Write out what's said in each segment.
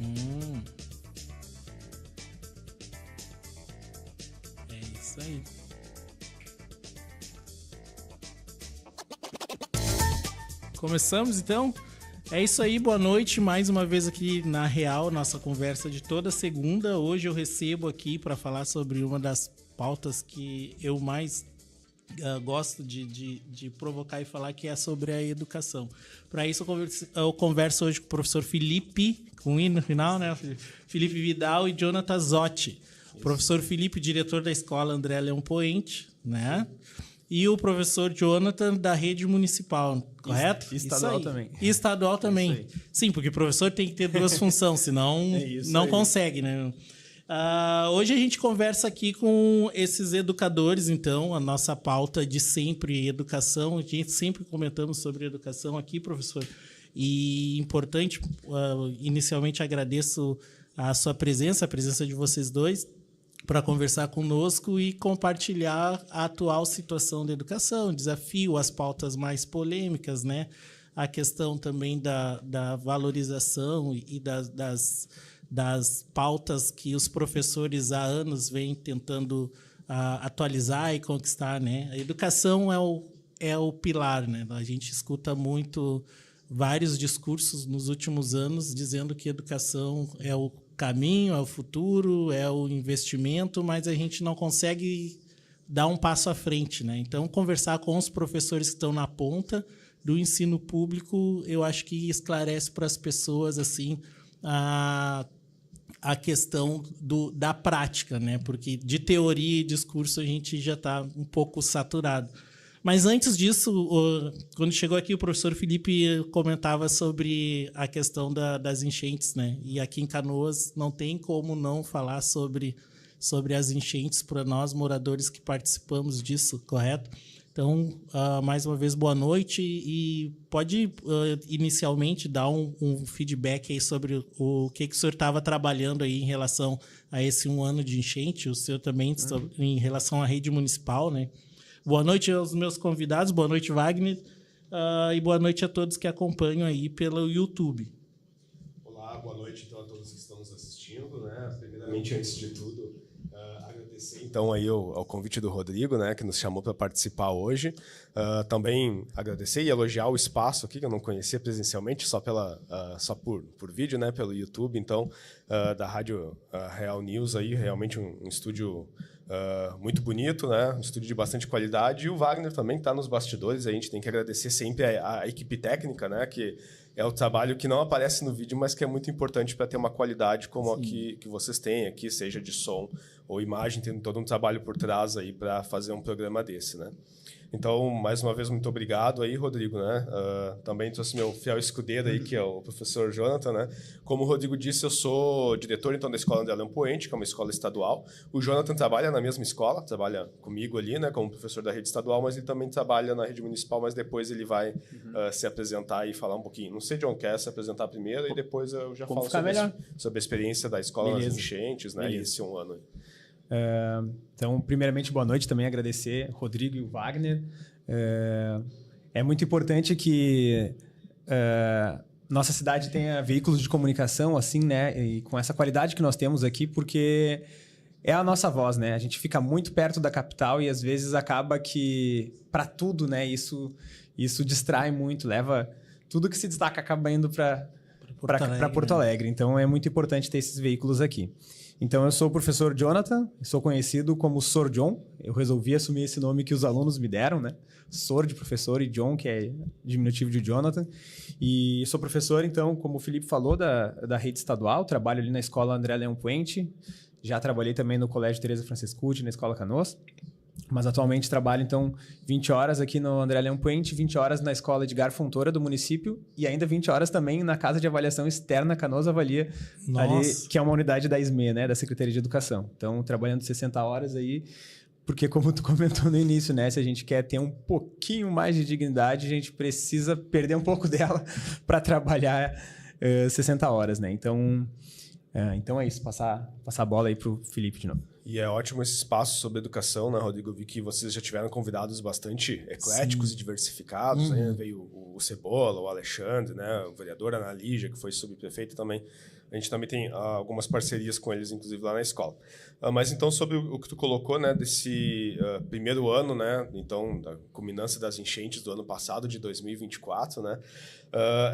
Hum. É isso aí. Começamos então? É isso aí, boa noite. Mais uma vez aqui na Real, nossa conversa de toda segunda. Hoje eu recebo aqui para falar sobre uma das pautas que eu mais gosto de provocar e falar, que é sobre a educação. Para isso eu converso hoje com o professor Felipe, com I no final, né? Felipe Vidal e Jonathan Zotti. O professor Felipe, diretor da escola André Leão Poente, né? E o professor Jonathan, da rede municipal, correto? E estadual também. E estadual também. Sim, porque o professor tem que ter duas funções, senão não consegue, né? Hoje a gente conversa aqui com esses educadores, então, a nossa pauta de sempre, educação. A gente sempre comentamos sobre educação aqui, professor. E importante, inicialmente agradeço a sua presença, a presença de vocês dois, para conversar conosco e compartilhar a atual situação da educação, o desafio, as pautas mais polêmicas, né? A questão também da valorização e das pautas que os professores há anos vêm tentando atualizar e conquistar, né? A educação é o pilar, né? A gente escuta muito vários discursos nos últimos anos dizendo que a educação é o caminho, é o futuro, é o investimento, mas a gente não consegue dar um passo à frente, né? Então, conversar com os professores que estão na ponta do ensino público, eu acho que esclarece para as pessoas assim a questão da prática, né? Porque de teoria e discurso a gente já está um pouco saturado. Mas antes disso, quando chegou aqui, o professor Felipe comentava sobre a questão das enchentes, né? E aqui em Canoas não tem como não falar sobre as enchentes para nós, moradores que participamos disso, correto? Então, mais uma vez, boa noite. E pode, inicialmente, dar um feedback aí sobre o que o senhor estava trabalhando aí em relação a esse 1 ano de enchente, o senhor também em relação à rede municipal, né? Boa noite aos meus convidados, boa noite, Wagner, e boa noite a todos que acompanham aí pelo YouTube. Olá, boa noite então a todos que estão nos assistindo, né? Primeiramente, antes de tudo, agradecer então aí ao convite do Rodrigo, né, que nos chamou para participar hoje. Também agradecer e elogiar o espaço aqui, que eu não conhecia presencialmente, só por vídeo, né, pelo YouTube, então, da Rádio Real News aí, realmente um estúdio muito bonito, né? Um estúdio de bastante qualidade. E o Wagner também está nos bastidores. A gente tem que agradecer sempre a equipe técnica, né? Que é o trabalho que não aparece no vídeo, mas que é muito importante para ter uma qualidade como a que vocês têm aqui, seja de som ou imagem, tem todo um trabalho por trás aí para fazer um programa desse, né? Então, mais uma vez, muito obrigado aí, Rodrigo, né? Também trouxe meu fiel escudeiro aí, que é o professor Jonathan, né? Como o Rodrigo disse, eu sou diretor, então, da Escola André Leão Poente, que é uma escola estadual. O Jonathan trabalha na mesma escola, trabalha comigo ali, né? Como professor da rede estadual, mas ele também trabalha na rede municipal, mas depois ele vai se apresentar e falar um pouquinho. Não sei de onde quer se apresentar primeiro e depois eu já falo sobre a experiência da escola nas enchentes, né? E esse 1 ano aí. Então, primeiramente, boa noite, também agradecer Rodrigo e o Wagner. É muito importante que nossa cidade tenha veículos de comunicação assim, né, e com essa qualidade que nós temos aqui, porque é a nossa voz, né? A gente fica muito perto da capital e às vezes acaba que para tudo, né, isso distrai muito, leva tudo que se destaca acaba indo para Porto Alegre. Então é muito importante ter esses veículos aqui. Então, eu sou o professor Jonathan, sou conhecido como Sor John. Eu resolvi assumir esse nome que os alunos me deram, né? Sor de professor e John, que é diminutivo de Jonathan. E sou professor, então, como o Felipe falou, da rede estadual. Trabalho ali na Escola André Leão Poente. Já trabalhei também no Colégio Teresa Francescucci, na Escola Canoas. Mas atualmente trabalho, então, 20 horas aqui no André Leão Poente, 20 horas na Escola Edgar Fontoura do município e ainda 20 horas também na Casa de Avaliação Externa Canoas Avalia, ali, que é uma unidade da SME, né, da Secretaria de Educação. Então, trabalhando 60 horas aí, porque como tu comentou no início, né, se a gente quer ter um pouquinho mais de dignidade, a gente precisa perder um pouco dela para trabalhar 60 horas, né? Então é isso, passar a bola aí pro Felipe de novo. E é ótimo esse espaço sobre educação, né, Rodrigo? Eu vi que vocês já tiveram convidados bastante ecléticos e diversificados, né? Veio o Cebola, o Alexandre, né? O vereador Ana Lígia, que foi subprefeito também. A gente também tem algumas parcerias com eles, inclusive, lá na escola. Mas, então, sobre o que tu colocou, né, desse primeiro ano, né, então, da culminância das enchentes do ano passado, de 2024, né,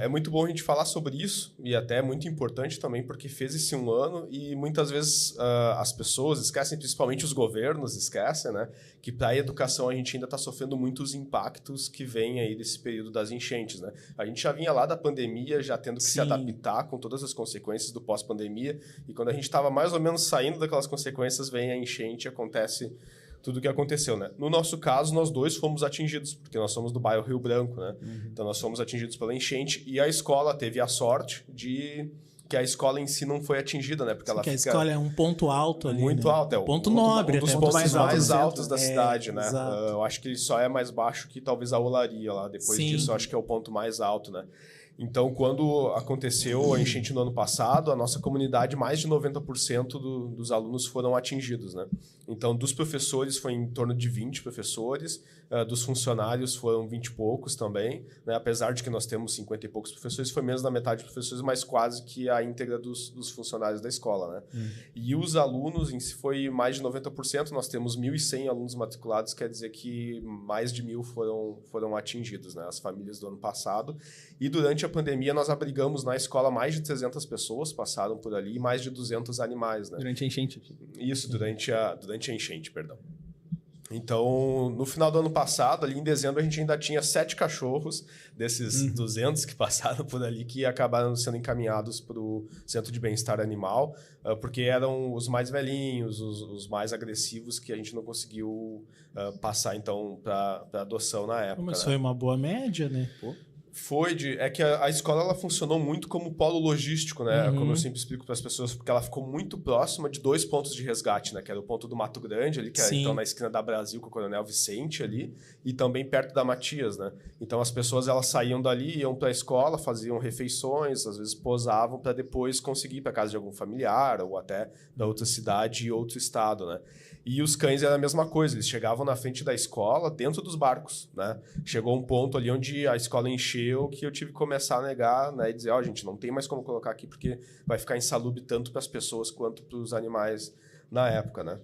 é muito bom a gente falar sobre isso, e até é muito importante também, porque fez esse um ano e muitas vezes as pessoas esquecem, principalmente os governos esquecem, né, que para a educação a gente ainda está sofrendo muitos impactos que vêm aí desse período das enchentes, né. A gente já vinha lá da pandemia, já tendo que se adaptar com todas as consequências do pós-pandemia, e quando a gente estava mais ou menos saindo daquelas consequências, vem a enchente e acontece tudo o que aconteceu, né? No nosso caso, nós dois fomos atingidos, porque nós somos do bairro Rio Branco, né? Então, nós fomos atingidos pela enchente e a escola teve a sorte de que a escola em si não foi atingida, né? Porque ela a escola é um ponto alto ali, muito alto, é o ponto nobre, um dos até pontos mais altos da cidade, né? Exato. Eu acho que ele só é mais baixo que talvez a olaria lá. Depois disso, eu acho que é o ponto mais alto, né? Então, quando aconteceu a enchente no ano passado, a nossa comunidade, mais de 90% dos alunos foram atingidos, né? Então, dos professores, foi em torno de 20 professores, dos funcionários foram 20 e poucos também, né? Apesar de que nós temos 50 e poucos professores, foi menos da metade dos professores, mas quase que a íntegra dos funcionários da escola, né? E os alunos em si foi mais de 90%, nós temos 1.100 alunos matriculados, quer dizer que mais de 1.000 foram atingidos, né? As famílias do ano passado. E durante a pandemia, nós abrigamos na escola mais de 300 pessoas, passaram por ali, e mais de 200 animais, né? Durante a enchente. Isso, durante a enchente, perdão. Então, no final do ano passado, ali em dezembro, a gente ainda tinha 7 cachorros desses 200 que passaram por ali, que acabaram sendo encaminhados para o Centro de Bem-Estar Animal, porque eram os mais velhinhos, os mais agressivos, que a gente não conseguiu passar, então, para adoção na época. Mas né? foi uma boa média, né? É que a escola ela funcionou muito como polo logístico, né? Como eu sempre explico para as pessoas, porque ela ficou muito próxima de 2 pontos de resgate, né? Que era o ponto do Mato Grande ali, que era então na esquina da Brasil com o Coronel Vicente ali, e também perto da Matias, né? Então as pessoas elas saíam dali, iam para a escola, faziam refeições, às vezes posavam para depois conseguir ir para casa de algum familiar ou até da outra cidade e outro estado, né? E os cães era a mesma coisa, eles chegavam na frente da escola, dentro dos barcos, né? Chegou um ponto ali onde a escola encheu que eu tive que começar a negar, né? E dizer, gente, não tem mais como colocar aqui porque vai ficar insalubre tanto para as pessoas quanto para os animais na época, né?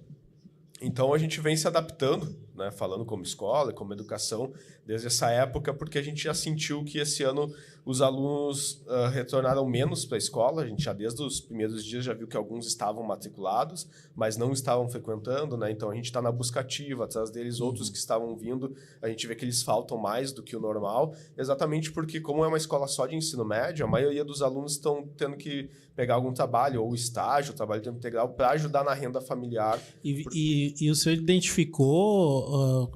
Então a gente vem se adaptando, né? Falando como escola, como educação, desde essa época, porque a gente já sentiu que esse ano os alunos retornaram menos para a escola. A gente já desde os primeiros dias já viu que alguns estavam matriculados, mas não estavam frequentando, né? Então a gente está na busca ativa, atrás deles, outros que estavam vindo, a gente vê que eles faltam mais do que o normal, exatamente porque, como é uma escola só de ensino médio, a maioria dos alunos estão tendo que pegar algum trabalho, ou estágio, trabalho de tempo integral, para ajudar na renda familiar. E o senhor identificou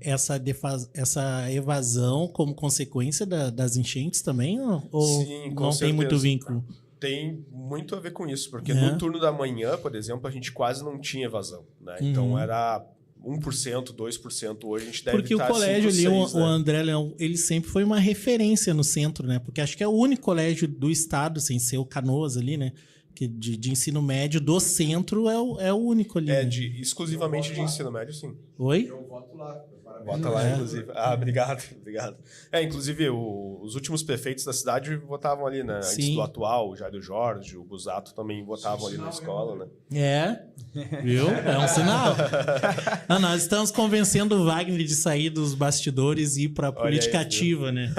essa evasão como consequência das enchentes também? Ou Sim, com não certeza. tem muito vínculo? Tem muito a ver com isso, porque no turno da manhã, por exemplo, a gente quase não tinha evasão, né? Então era 1%, 2%, hoje a gente deve porque estar o colégio 5, ali, 6, o né? André Leão, ele sempre foi uma referência no centro, né? Porque acho que é o único colégio do estado, sem ser o Canoas ali, né? Que de ensino médio do centro é o único ali. É, né? exclusivamente de ensino médio, sim. Oi? Eu voto lá. Vota lá, inclusive. Obrigado. Inclusive, os últimos prefeitos da cidade votavam ali, né? Antes do atual, o Jairo Jorge, o Busato também votavam ali na escola, né? Viu? É um sinal. Nós estamos convencendo o Wagner de sair dos bastidores e ir para a política ativa, né?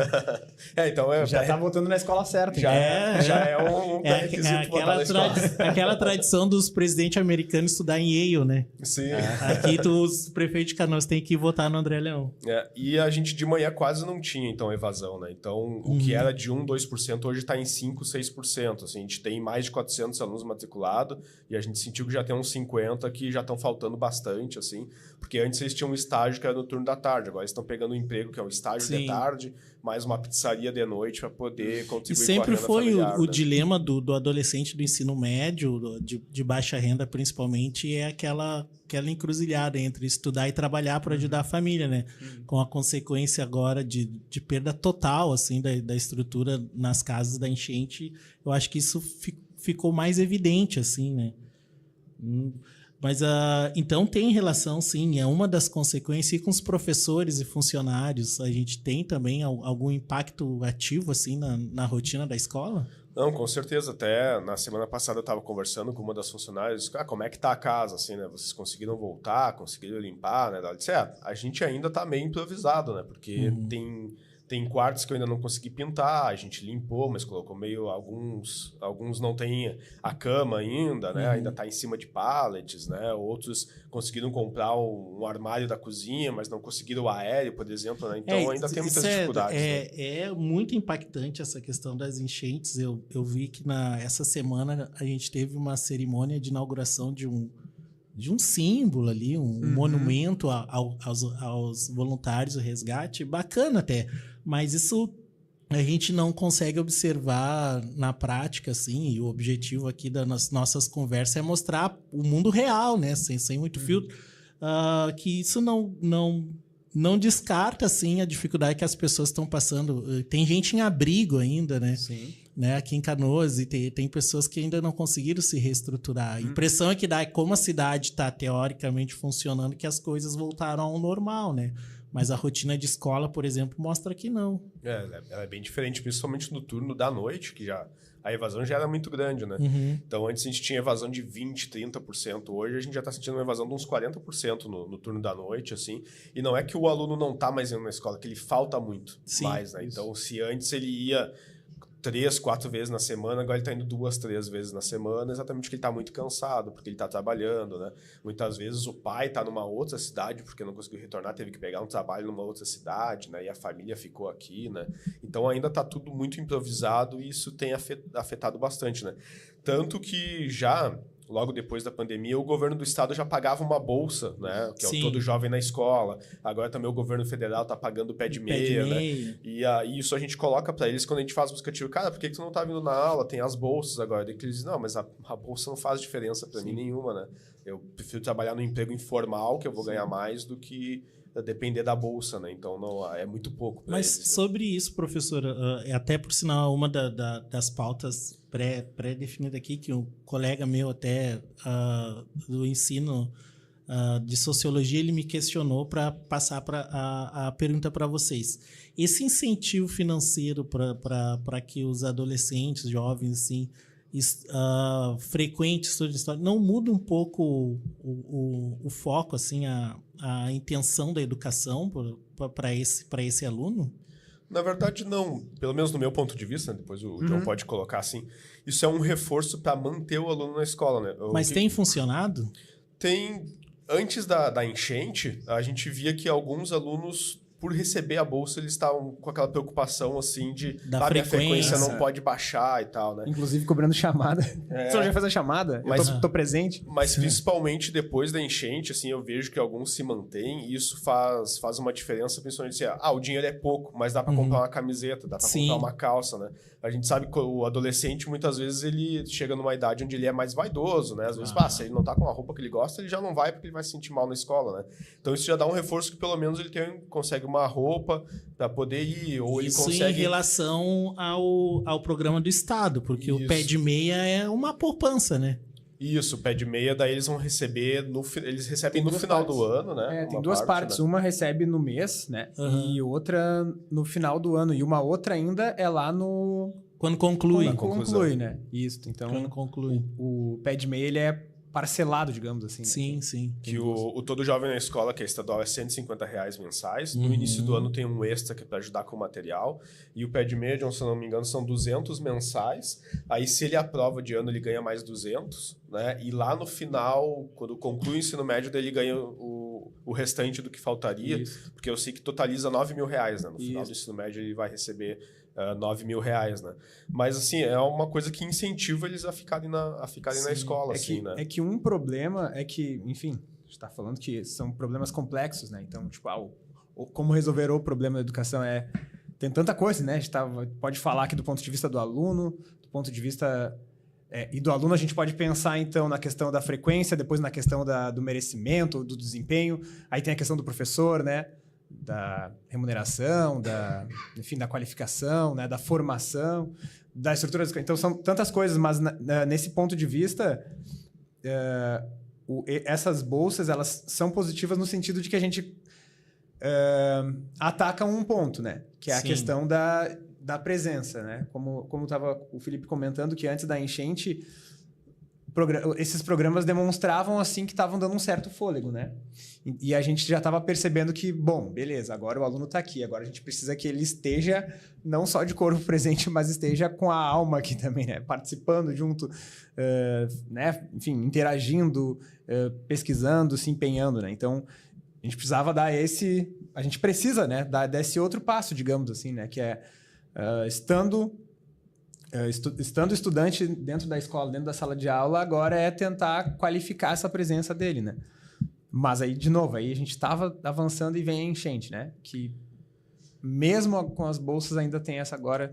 Então já tá votando na escola certa. Já é um pré-requisito votar na escola. Aquela tradição dos presidentes americanos estudar em Yale, né? Sim. Aqui os prefeitos de Canoas têm que votar no André Leão. E a gente de manhã quase não tinha, então, evasão, né? Então, o que era de 1%, 2%, hoje está em 5%, 6%. Assim, a gente tem mais de 400 alunos matriculados e a gente sentiu que já tem uns 50 que já estão faltando bastante, assim. Porque antes eles tinham um estágio que era no turno da tarde, agora eles estão pegando um emprego que é um estágio de tarde, mais uma pizzaria de noite para poder contribuir e sempre com a renda foi familiar, o né? dilema do adolescente do ensino médio, de baixa renda principalmente, é aquela encruzilhada entre estudar e trabalhar para ajudar a família, né? Com a consequência agora de perda total, assim, da estrutura nas casas da enchente, eu acho que isso ficou mais evidente, assim, né? Mas, então, tem relação, sim, é uma das consequências. E com os professores e funcionários, a gente tem também algum impacto ativo, assim, na rotina da escola? Não, com certeza. Até na semana passada eu estava conversando com uma das funcionárias, como é que tá a casa, assim, né? Vocês conseguiram voltar, conseguiram limpar, né? Ela disse, a gente ainda tá meio improvisado, né? Porque tem quartos que eu ainda não consegui pintar, a gente limpou, mas colocou meio... Alguns não tem a cama ainda, né? Ainda tá em cima de pallets, né? Outros conseguiram comprar um armário da cozinha, mas não conseguiram o aéreo, por exemplo, né? Então ainda tem muitas dificuldades. É muito impactante essa questão das enchentes. Eu vi que essa semana a gente teve uma cerimônia de inauguração de um símbolo ali, um monumento aos voluntários do resgate, bacana até, mas isso a gente não consegue observar na prática, assim, e o objetivo aqui das nossas conversas é mostrar o mundo real, né, sem muito filtro, que isso não descarta, assim, a dificuldade que as pessoas estão passando. Tem gente em abrigo ainda, né? Sim. Né, aqui em Canoas, e tem pessoas que ainda não conseguiram se reestruturar. A impressão é que como a cidade está teoricamente funcionando, que as coisas voltaram ao normal, né? Mas a rotina de escola, por exemplo, mostra que não. Ela é bem diferente, principalmente no turno da noite, que a evasão já era muito grande, né? Então, antes a gente tinha evasão de 20%, 30%. Hoje a gente já está sentindo uma evasão de uns 40% no turno da noite, assim. E não é que o aluno não está mais indo na escola, que ele falta muito mais, né? Então, se antes ele ia 3, 4 vezes na semana, agora ele está indo 2, 3 vezes na semana, exatamente porque ele está muito cansado, porque ele está trabalhando, né? Muitas vezes o pai está numa outra cidade, porque não conseguiu retornar, teve que pegar um trabalho numa outra cidade, né? E a família ficou aqui, né? Então ainda está tudo muito improvisado e isso tem afetado bastante, né? Tanto que logo depois da pandemia, o governo do estado já pagava uma bolsa, né? Que é o Todo Jovem na Escola. Agora também o governo federal está pagando o pé de meia, né? E isso a gente coloca para eles quando a gente faz o buscativo. Cara, por que tu não tá vindo na aula? Tem as bolsas agora. Daí eles dizem, não, mas a bolsa não faz diferença para mim nenhuma, né? Eu prefiro trabalhar no emprego informal, que eu vou ganhar mais do que depender da bolsa, né? Então, não, é muito pouco. Mas eles, né? sobre isso, professor, até por sinal, uma das pautas pré-definida aqui, que um colega meu até do ensino de sociologia, ele me questionou para passar a pergunta para vocês. Esse incentivo financeiro para que os adolescentes, jovens, assim, frequentes sobre história, não muda um pouco o foco, assim, a intenção da educação para esse aluno? Na verdade, não. Pelo menos no meu ponto de vista, né? Depois o João pode colocar assim. Isso é um reforço para manter o aluno na escola, né? Mas tem funcionado? Tem. Antes da enchente, a gente via que alguns alunos, por receber a bolsa, eles estavam com aquela preocupação, assim, de da frequência não pode baixar e tal, né? Inclusive cobrando chamada. Você já faz a chamada? Mas, eu tô presente. Mas principalmente depois da enchente, assim, eu vejo que alguns se mantêm e isso faz uma diferença, principalmente se o dinheiro é pouco, mas dá para comprar uma camiseta, dá para comprar uma calça, né? A gente sabe que o adolescente, muitas vezes, ele chega numa idade onde ele é mais vaidoso, né? Às vezes, se ele não tá com a roupa que ele gosta, ele já não vai porque ele vai se sentir mal na escola, né? Então isso já dá um reforço que pelo menos ele consegue uma roupa para poder ir, ou ele consegue... Isso em relação ao programa do Estado, porque o pé de meia é uma poupança, né? Isso, o pé de meia, daí eles vão receber, eles recebem no final do ano, né? Tem duas partes, né? Uma recebe no mês, né? E outra no final do ano. E uma outra ainda é lá no... Quando conclui. Quando conclui, né? Isso, então... Quando conclui. O pé de meia, ele é parcelado, digamos assim. Sim, né? sim. Que o Todo Jovem na Escola, que é estadual, é R$150 mensais. No início do ano tem um extra que é para ajudar com o material. E o pé de meia, se eu não me engano, são 200 mensais. Aí, se ele aprova de ano, ele ganha mais 200, né? E lá no final, quando conclui o ensino médio, daí ele ganha o restante do que faltaria. Isso. Porque eu sei que totaliza R$9.000, né? No final do ensino médio, ele vai receber R$9.000, né? Mas, assim, é uma coisa que incentiva eles a ficarem na escola, né? É que um problema é que, enfim, a gente está falando que são problemas complexos, né? Então, tipo, como resolver o problema da educação tem tanta coisa, né? A gente pode falar aqui do ponto de vista do aluno, do ponto de vista... e do aluno a gente pode pensar, então, na questão da frequência, depois na questão do merecimento, do desempenho. Aí tem a questão do professor, né? Da remuneração, enfim, da qualificação, né? Da formação, da estrutura. Então, são tantas coisas, mas nesse ponto de vista, essas bolsas, elas são positivas no sentido de que a gente ataca um ponto, né? Que é a questão da presença, né? Como estava o Felipe comentando, que antes da enchente, esses programas demonstravam assim que estavam dando um certo fôlego, né? E a gente já estava percebendo que, bom, beleza, agora o aluno está aqui, agora a gente precisa que ele esteja não só de corpo presente, mas esteja com a alma aqui também, né? Participando junto, né? Enfim, interagindo, pesquisando, se empenhando, né? Então, a gente precisava dar a gente precisa, né? Dar esse outro passo, digamos assim, né? Que é estando estudante dentro da escola, dentro da sala de aula, agora é tentar qualificar essa presença dele, né? Mas aí, de novo, aí a gente estava avançando e vem a enchente, né? Que mesmo com as bolsas ainda tem essa agora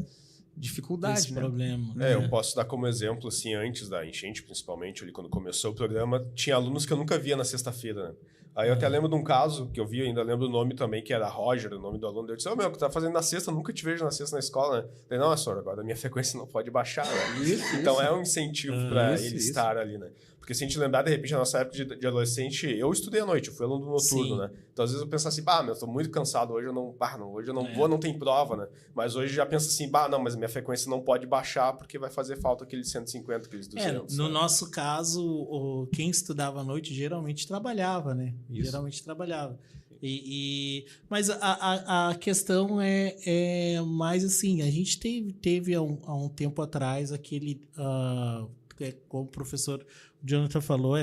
dificuldade, esse né? problema. Eu posso dar como exemplo, assim, antes da enchente, principalmente, ali quando começou o programa, tinha alunos que eu nunca via na sexta-feira, né? Aí eu até lembro de um caso que eu vi, ainda lembro o nome também, que era Roger, o nome do aluno. Eu disse, meu, o que tá fazendo na sexta? Eu nunca te vejo na sexta na escola, né? Eu falei, não, senhor, agora a minha frequência não pode baixar, né? Então é um incentivo para ele estar ali, né? Porque se a gente lembrar, de repente, na nossa época de adolescente, eu estudei à noite, eu fui aluno noturno, né? Então, às vezes eu penso assim, eu tô muito cansado, hoje eu não vou, não tem prova, né? Mas hoje já penso assim, não, mas a minha frequência não pode baixar porque vai fazer falta aqueles 150, aqueles 200. No nosso caso, quem estudava à noite geralmente trabalhava, né? Isso. Geralmente trabalhava. Mas a questão é mais assim, a gente teve há um tempo atrás aquele... como o professor Jonathan falou,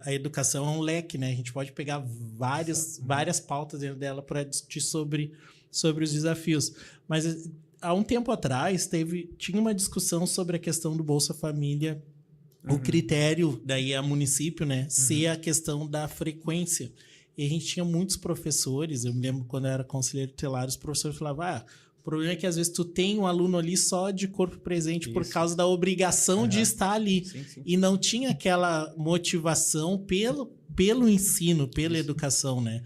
a educação é um leque, né? A gente pode pegar várias pautas dentro dela para discutir sobre os desafios. Mas há um tempo atrás tinha uma discussão sobre a questão do Bolsa Família, o critério, daí a município, né? Ser a questão da frequência. E a gente tinha muitos professores, eu me lembro quando eu era conselheiro tutelar, os professores falavam, o problema é que às vezes tu tem um aluno ali só de corpo presente por causa da obrigação de estar ali. Sim. E não tinha aquela motivação pelo ensino, pela educação, né?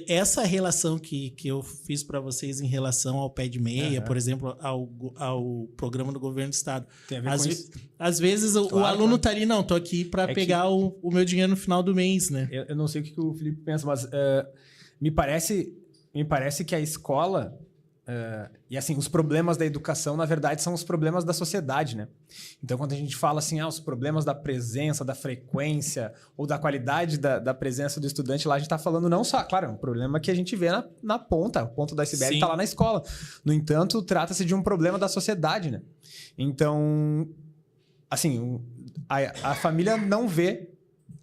Essa relação que eu fiz para vocês em relação ao pé de meia, por exemplo, ao programa do governo do estado. Tem a ver com isso? Às vezes o aluno tá ali, não, tô aqui para pegar o meu dinheiro no final do mês, né? Eu não sei o que o Felipe pensa, mas me parece que a escola... e assim, os problemas da educação, na verdade, são os problemas da sociedade, né? Então, quando a gente fala assim, os problemas da presença, da frequência ou da qualidade da presença do estudante, lá a gente está falando não só... Claro, é um problema que a gente vê na ponta, o ponto do iceberg está lá na escola. No entanto, trata-se de um problema da sociedade, né? Então, assim, a família não vê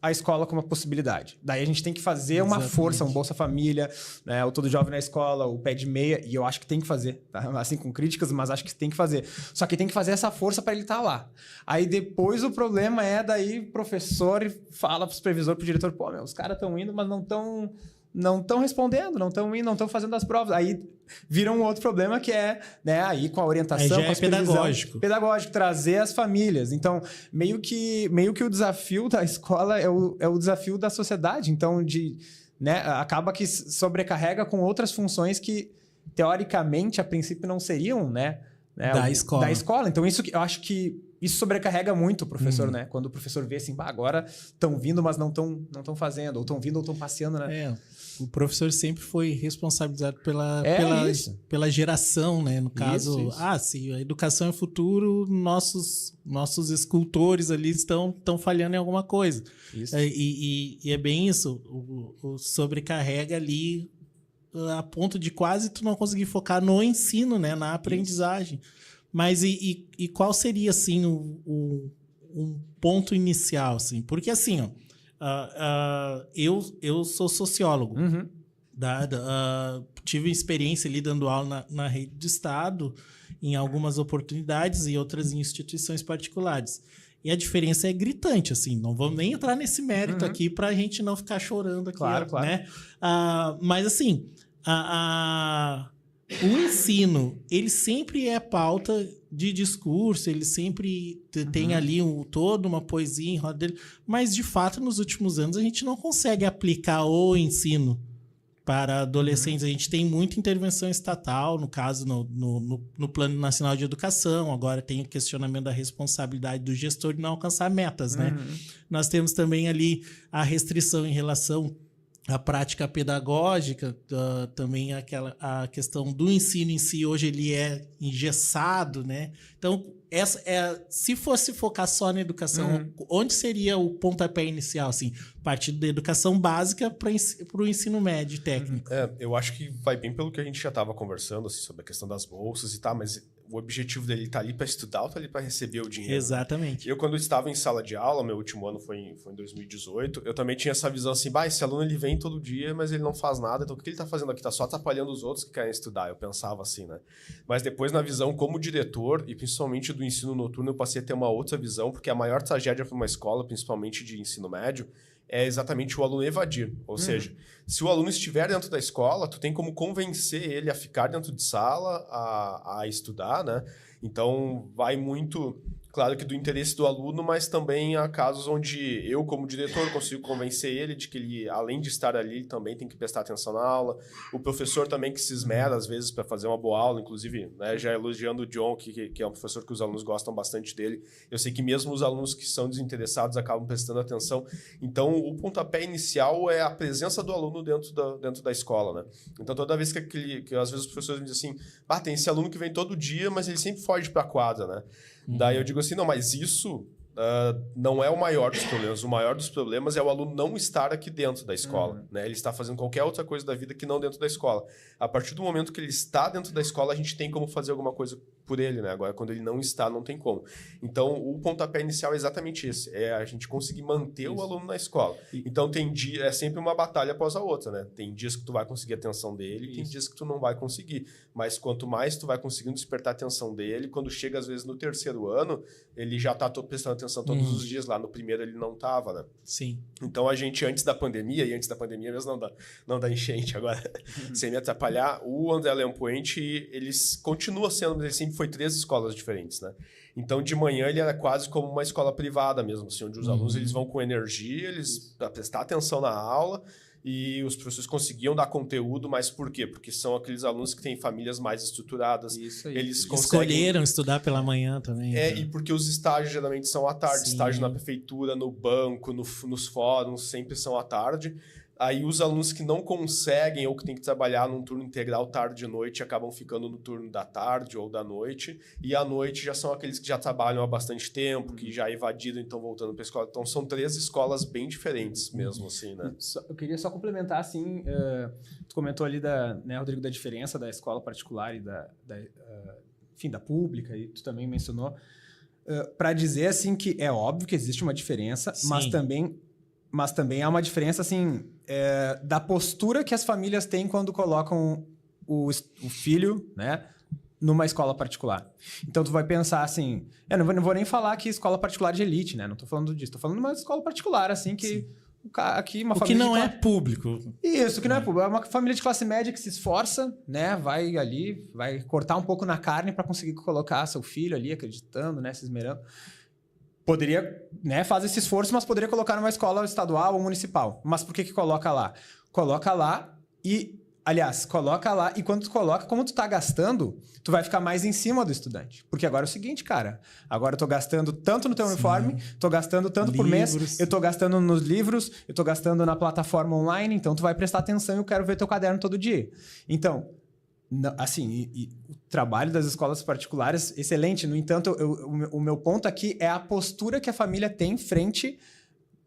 a escola como uma possibilidade. Daí a gente tem que fazer uma força, um Bolsa Família, né, o Todo Jovem na Escola, o Pé de Meia, e eu acho que tem que fazer, tá? Assim, com críticas, mas acho que tem que fazer. Só que tem que fazer essa força para ele estar lá. Aí depois o problema é daí o professor fala para o supervisor, para o diretor, os caras estão indo, mas não estão respondendo, não estão indo, não estão fazendo as provas. Aí vira um outro problema que é, né, aí com a orientação, aí já com a pedagógico, trazer as famílias. Então, meio que o desafio da escola é o desafio da sociedade. Então, né, acaba que sobrecarrega com outras funções que, teoricamente, a princípio não seriam, né, da escola. Então, eu acho que isso sobrecarrega muito o professor, né? Quando o professor vê assim, agora estão vindo, mas não estão fazendo, ou estão vindo ou estão passeando, né? O professor sempre foi responsabilizado pela geração, né? No caso, se a educação é futuro, nossos escultores ali estão falhando em alguma coisa. E é bem isso, o sobrecarrega ali a ponto de quase tu não conseguir focar no ensino, né? Na aprendizagem. Mas e qual seria, assim, um ponto inicial, assim? Porque, assim, eu sou sociólogo. Tive experiência ali dando aula na rede do estado, em algumas oportunidades e outras em instituições particulares. E a diferença é gritante, assim. Não vamos nem entrar nesse mérito aqui para a gente não ficar chorando aqui, né? Mas, assim, o ensino, ele sempre é pauta de discurso, ele sempre tem ali toda uma poesia em roda dele, mas, de fato, nos últimos anos, a gente não consegue aplicar o ensino para adolescentes. A gente tem muita intervenção estatal, no caso, no Plano Nacional de Educação. Agora tem o questionamento da responsabilidade do gestor de não alcançar metas, né? Nós temos também ali a restrição em relação à prática pedagógica, também a questão do ensino em si. Hoje ele é engessado, né? Então, se fosse focar só na educação, onde seria o pontapé inicial? Assim, partindo da educação básica para o ensino médio técnico. Eu acho que vai bem pelo que a gente já estava conversando, assim, sobre a questão das bolsas e tal, mas o objetivo dele tá ali para estudar ou tá ali para receber o dinheiro? Exatamente. Eu, quando eu estava em sala de aula, meu último ano foi em 2018, eu também tinha essa visão assim, esse aluno ele vem todo dia, mas ele não faz nada, então o que ele tá fazendo aqui? Tá só atrapalhando os outros que querem estudar. Eu pensava assim, né? Mas depois, na visão como diretor, e principalmente do ensino noturno, eu passei a ter uma outra visão, porque a maior tragédia para uma escola, principalmente de ensino médio, é exatamente o aluno evadir. Ou seja, se o aluno estiver dentro da escola, tu tem como convencer ele a ficar dentro de sala, a estudar, né? Então, vai muito, claro que do interesse do aluno, mas também há casos onde eu, como diretor, consigo convencer ele de que ele, além de estar ali, ele também tem que prestar atenção na aula. O professor também que se esmera, às vezes, para fazer uma boa aula, inclusive, né, já elogiando o John, que é um professor que os alunos gostam bastante dele. Eu sei que mesmo os alunos que são desinteressados acabam prestando atenção. Então, o pontapé inicial é a presença do aluno dentro da escola, né? Então, toda vez que às vezes os professores me dizem assim, tem esse aluno que vem todo dia, mas ele sempre foge para a quadra, né? Daí eu digo assim, não, mas isso não é o maior dos problemas. O maior dos problemas é o aluno não estar aqui dentro da escola, né? Ele está fazendo qualquer outra coisa da vida que não dentro da escola. A partir do momento que ele está dentro da escola, a gente tem como fazer alguma coisa por ele, né? Agora, quando ele não está, não tem como. Então, o pontapé inicial é exatamente esse. É a gente conseguir manter o aluno na escola. Então, tem dia, é sempre uma batalha após a outra, né? Tem dias que tu vai conseguir a atenção dele, tem dias que tu não vai conseguir. Mas quanto mais tu vai conseguindo despertar a atenção dele, quando chega, às vezes, no terceiro ano, ele já está prestando atenção todos os dias lá. No primeiro, ele não estava, né? Sim. Então, a gente, antes da pandemia mesmo não da enchente agora, sem me atrapalhar, o André Leão Poente, eles continua sendo, mas ele sempre foi 3 escolas diferentes, né? Então, de manhã, ele era quase como uma escola privada mesmo, assim, onde os alunos eles vão com energia, eles para prestar atenção na aula, e os professores conseguiam dar conteúdo, mas por quê? Porque são aqueles alunos que têm famílias mais estruturadas. Isso aí. Eles escolheram estudar pela manhã também. E porque os estágios geralmente são à tarde. Sim. Estágio na prefeitura, no banco, nos fóruns, sempre são à tarde. Aí os alunos que não conseguem ou que têm que trabalhar num turno integral tarde e noite acabam ficando no turno da tarde ou da noite. E à noite já são aqueles que já trabalham há bastante tempo, que já evadiram e estão voltando para a escola. Então são 3 escolas bem diferentes mesmo, assim, né? Eu queria só complementar, assim, tu comentou ali, né, Rodrigo, da diferença da escola particular e enfim, da pública, e tu também mencionou, para dizer, assim, que é óbvio que existe uma diferença, mas também há uma diferença, assim, da postura que as famílias têm quando colocam o filho, né, numa escola particular. Então, tu vai pensar assim... Eu não vou nem falar que escola particular de elite, né? Não tô falando disso. Tô falando de uma escola particular, assim, que... Aqui, uma família que não é público. Isso, que não é público. É uma família de classe média que se esforça, né? Vai ali, vai cortar um pouco na carne para conseguir colocar seu filho ali, acreditando, né? Se esmerando. Poderia, né, fazer esse esforço, mas poderia colocar numa escola estadual ou municipal. Mas por que coloca lá? Coloca lá e... Aliás, coloca lá e quando tu coloca, como tu tá gastando, tu vai ficar mais em cima do estudante. Porque agora é o seguinte, cara. Agora eu tô gastando tanto no teu uniforme, tô gastando tanto por mês, eu tô gastando nos livros, eu tô gastando na plataforma online, então tu vai prestar atenção e eu quero ver teu caderno todo dia. Então... Assim, o trabalho das escolas particulares, excelente. No entanto, o meu ponto aqui é a postura que a família tem frente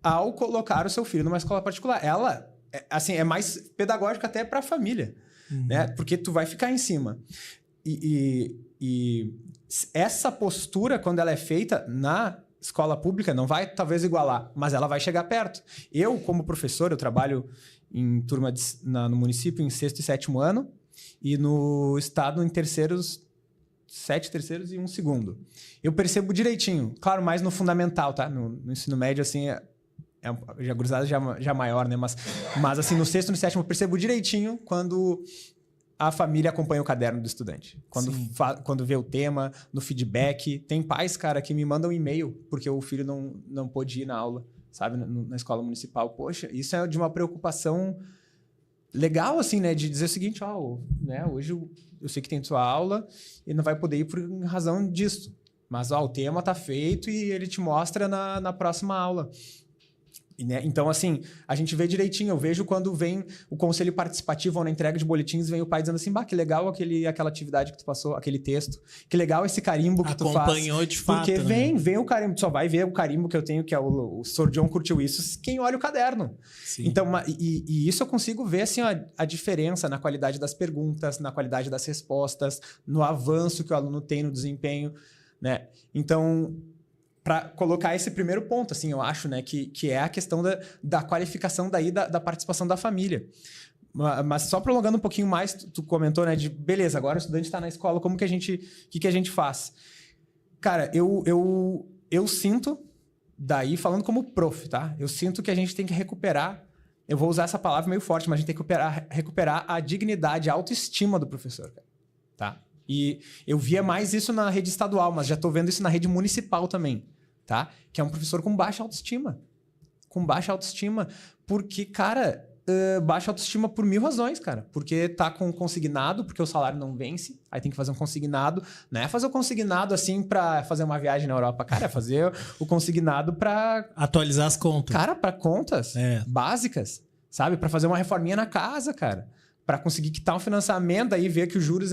ao colocar o seu filho numa escola particular. Ela, assim, é mais pedagógica até para a família, né? Porque tu vai ficar em cima. E essa postura, quando ela é feita na escola pública, não vai talvez igualar, mas ela vai chegar perto. Eu, como professor, eu trabalho em turma no município em 6º e 7º ano, e no estado em 7 terceiros e 1 segundo. Eu percebo direitinho, claro, mais no fundamental, tá? No ensino médio, assim, já gurizada já maior, né? Mas assim, no 6º e no 7º eu percebo direitinho quando a família acompanha o caderno do estudante. Quando vê o tema, no feedback. Tem pais, cara, que me mandam e-mail porque o filho não pôde ir na aula, sabe? Na escola municipal. Poxa, isso é de uma preocupação... legal, assim, né? De dizer o seguinte, né, hoje eu sei que tem sua aula e não vai poder ir por razão disso. Mas, o tema tá feito e ele te mostra na próxima aula. Né? Então, assim, a gente vê direitinho. Eu vejo quando vem o conselho participativo ou na entrega de boletins, vem o pai dizendo assim, que legal aquela atividade que tu passou, aquele texto. Que legal esse carimbo que tu faz. Acompanhou de fato. Porque né? vem o carimbo. Tu só vai ver o carimbo que eu tenho, que é o Sr. John curtiu isso, quem olha o caderno. Sim. Então, e isso eu consigo ver, assim, a diferença na qualidade das perguntas, na qualidade das respostas, no avanço que o aluno tem no desempenho, né? Então, para colocar esse primeiro ponto, assim, eu acho, né, que é a questão da qualificação daí da participação da família. Mas só prolongando um pouquinho mais, tu comentou, né, de beleza, agora o estudante está na escola, o que a gente faz? Cara, eu sinto, daí falando como prof, tá? Eu sinto que a gente tem que recuperar, eu vou usar essa palavra meio forte, mas a gente tem que recuperar a dignidade, a autoestima do professor, cara, tá? E eu via mais isso na rede estadual, mas já estou vendo isso na rede municipal também, tá? Que é um professor com baixa autoestima. Com baixa autoestima. Porque, cara, baixa autoestima por 1000 razões, cara. Porque tá com consignado, porque o salário não vence, aí tem que fazer um consignado. Não é fazer o consignado assim para fazer uma viagem na Europa, cara, é fazer o consignado para atualizar as contas. Cara, para contas básicas, sabe? Para fazer uma reforminha na casa, cara. Para conseguir quitar um financiamento, aí ver que os juros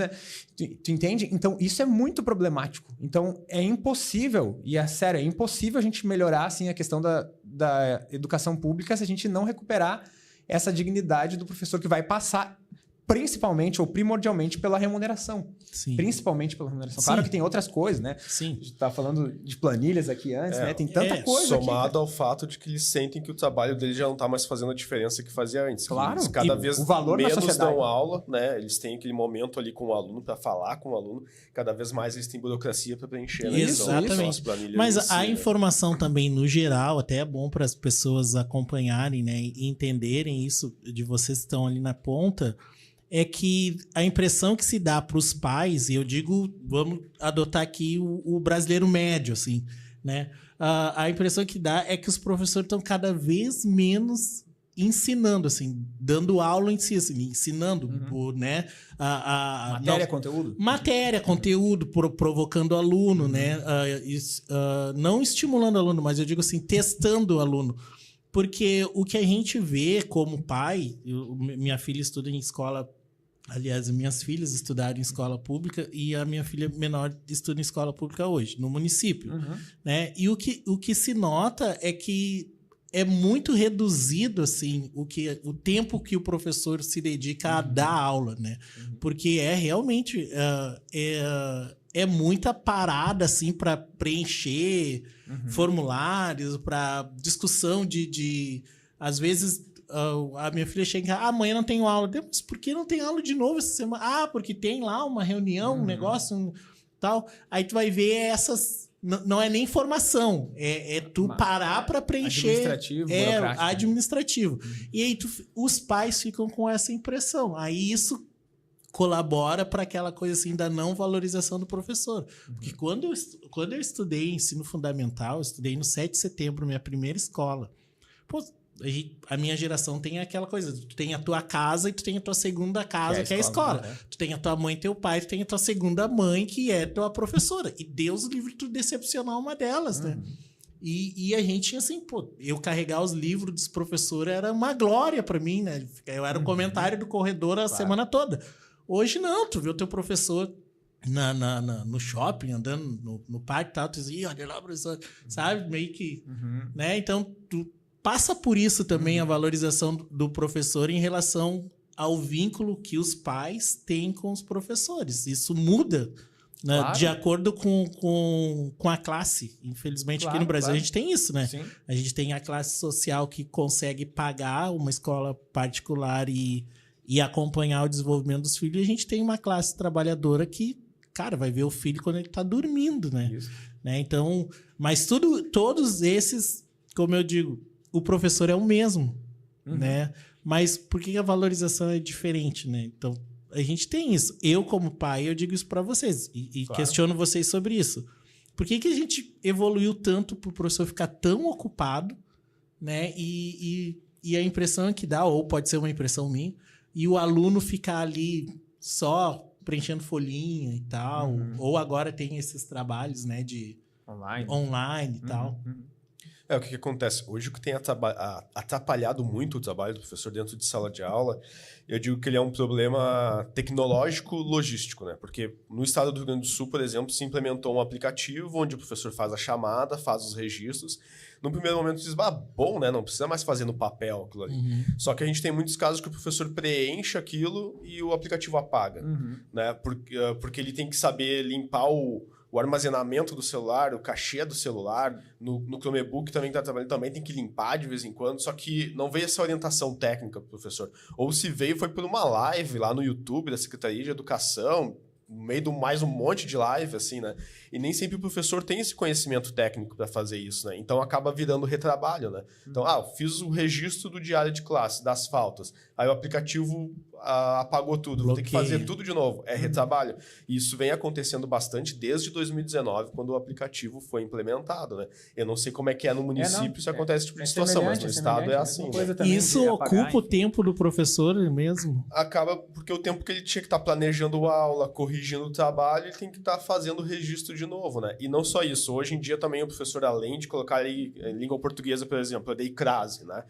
Tu entende? Então, isso é muito problemático. Então, é impossível, e é sério, é impossível a gente melhorar assim, a questão da educação pública se a gente não recuperar essa dignidade do professor que vai passar principalmente ou primordialmente pela remuneração. Sim. Principalmente pela remuneração. Sim. Claro que tem outras coisas, né? Sim. A gente tá falando de planilhas aqui antes, né? Tem tanta coisa somado aqui, ao fato de que eles sentem que o trabalho deles já não está mais fazendo a diferença que fazia antes. Claro. Eles cada vez o valor menos dão aula, né? Eles têm aquele momento ali com o aluno para falar com o aluno. Cada vez mais eles têm burocracia para preencher. Né? Exatamente. Mas a informação também, no geral, até é bom para as pessoas acompanharem, né? E entenderem isso de vocês que estão ali na ponta. É que a impressão que se dá para os pais, e eu digo, vamos adotar aqui o brasileiro médio, assim, né? A impressão que dá é que os professores estão cada vez menos ensinando, assim, dando aula em si, assim, ensinando, né? Conteúdo? Matéria, conteúdo, provocando o aluno, né? Não estimulando o aluno, mas eu digo assim, testando o aluno. Porque o que a gente vê como pai, minha filha estuda em escola, aliás, minhas filhas estudaram em escola pública e a minha filha menor estuda em escola pública hoje, no município. Né? E o que se nota é que é muito reduzido assim, o tempo que o professor se dedica a dar aula, né? Porque é realmente é muita parada assim para preencher formulários, para discussão de às vezes a minha filha chega amanhã não tenho aula. Mas por que não tem aula de novo essa semana? Porque tem lá uma reunião, um negócio, tal. Aí tu vai ver essas... Não é nem formação, é tu parar para preencher. Administrativo. E aí os pais ficam com essa impressão. Aí isso colabora para aquela coisa assim da não valorização do professor. Porque quando eu estudei ensino fundamental, eu estudei no 7 de setembro, minha primeira escola. Pô, a minha geração tem aquela coisa, tu tem a tua casa e tu tem a tua segunda casa, que é a escola. Né? Tu tem a tua mãe e teu pai, tu tem a tua segunda mãe, que é tua professora. E Deus o livre tu decepcionar uma delas, né? E a gente tinha assim, pô, eu carregar os livros dos professores era uma glória para mim, né? Eu era o comentário do corredor a semana toda. Hoje não, tu vê o teu professor no shopping, andando no parque e tal, tu diz, olha lá, professor, sabe? Meio que, né? Então, tu passa por isso também a valorização do professor em relação ao vínculo que os pais têm com os professores. Isso muda, né? Claro. De acordo com a classe. Infelizmente, aqui no Brasil, a gente tem isso, né? Sim. A gente tem a classe social que consegue pagar uma escola particular e acompanhar o desenvolvimento dos filhos. E a gente tem uma classe trabalhadora que, cara, vai ver o filho quando ele está dormindo, né? Isso. Né? Então, mas todos esses, como eu digo, o professor é o mesmo, né? Mas por que a valorização é diferente, né? Então, a gente tem isso. Eu, como pai, eu digo isso para vocês e questiono vocês sobre isso. Por que a gente evoluiu tanto para o professor ficar tão ocupado, né? E a impressão que dá, ou pode ser uma impressão minha, e o aluno ficar ali só preenchendo folhinha e tal. Ou agora tem esses trabalhos, né, de online e tal. O que acontece? Hoje o que tem atrapalhado muito o trabalho do professor dentro de sala de aula, eu digo que ele é um problema tecnológico-logístico, né? Porque no estado do Rio Grande do Sul, por exemplo, se implementou um aplicativo onde o professor faz a chamada, faz os registros. No primeiro momento diz, bom, né? Não precisa mais fazer no papel aquilo ali. Só que a gente tem muitos casos que o professor preenche aquilo e o aplicativo apaga, né? Porque ele tem que saber limpar o armazenamento do celular, o cachê do celular, no Chromebook também que está trabalhando, também tem que limpar de vez em quando, só que não veio essa orientação técnica pro professor. Ou se veio, foi por uma live lá no YouTube da Secretaria de Educação, no meio de mais um monte de live, assim, né? E nem sempre o professor tem esse conhecimento técnico para fazer isso, né? Então acaba virando retrabalho, né? Então, eu fiz o registro do diário de classe, das faltas. Aí o aplicativo apagou tudo, vou ter que fazer tudo de novo. É retrabalho. E isso vem acontecendo bastante desde 2019, quando o aplicativo foi implementado, né? Eu não sei como é que é no município se acontece esse tipo de situação, mas no estado é assim. Né? E isso ocupa o tempo do professor mesmo? Acaba porque o tempo que ele tinha que estar planejando a aula, corrigindo o trabalho, ele tem que estar fazendo o registro de novo, né? E não só isso. Hoje em dia também o professor, além de colocar ali em língua portuguesa, por exemplo, eu dei crase, né?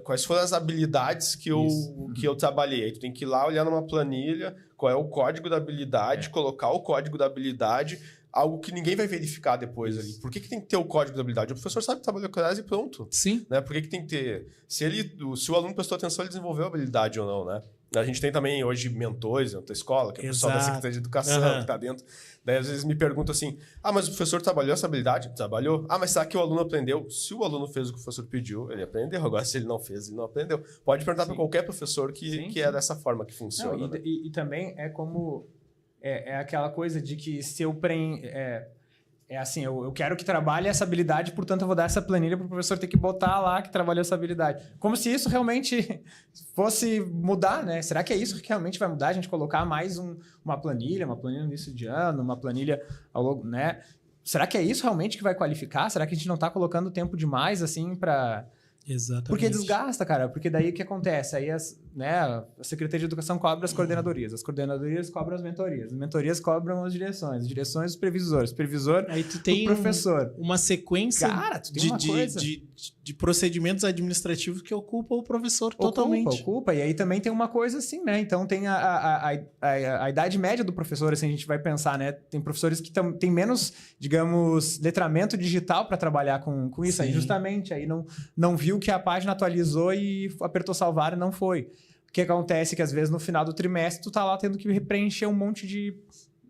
Quais foram as habilidades que eu trabalhei? Aí tu tem que ir lá olhar numa planilha qual é o código da habilidade, colocar o código da habilidade, algo que ninguém vai verificar depois ali. Por que tem que ter o código da habilidade? O professor sabe que trabalhou crase e pronto. Sim. Né? Por que tem que ter... Se o aluno prestou atenção, ele desenvolveu a habilidade ou não, né? A gente tem também hoje mentores dentro da escola, que é o pessoal da Secretaria de Educação, que está dentro. Daí às vezes me perguntam assim, mas o professor trabalhou essa habilidade? Trabalhou. Mas será que o aluno aprendeu? Se o aluno fez o que o professor pediu, ele aprendeu. Agora, se ele não fez, ele não aprendeu. Pode perguntar para qualquer professor que é dessa forma que funciona. Não, né? e também é como... É aquela coisa de que se eu assim, eu quero que trabalhe essa habilidade, portanto eu vou dar essa planilha para o professor ter que botar lá que trabalhou essa habilidade. Como se isso realmente fosse mudar, né? Será que é isso que realmente vai mudar? A gente colocar mais uma planilha no início de ano, uma planilha ao longo, né? Será que é isso realmente que vai qualificar? Será que a gente não está colocando tempo demais, assim, para... Exatamente. Porque desgasta, cara. Porque daí o que acontece? Aí a Secretaria de Educação cobra as coordenadorias cobram as mentorias cobram as direções os previsores, aí tu tem o professor. Uma sequência tu tem uma coisa. de procedimentos administrativos que ocupa o professor totalmente. Ocupa. E aí também tem uma coisa assim, né? Então tem a idade média do professor, assim, a gente vai pensar, né? Tem professores que têm menos, digamos, letramento digital para trabalhar com isso. Aí justamente aí não viu que a página atualizou e apertou salvar e não foi. O que acontece é que às vezes no final do trimestre tu tá lá tendo que preencher um monte de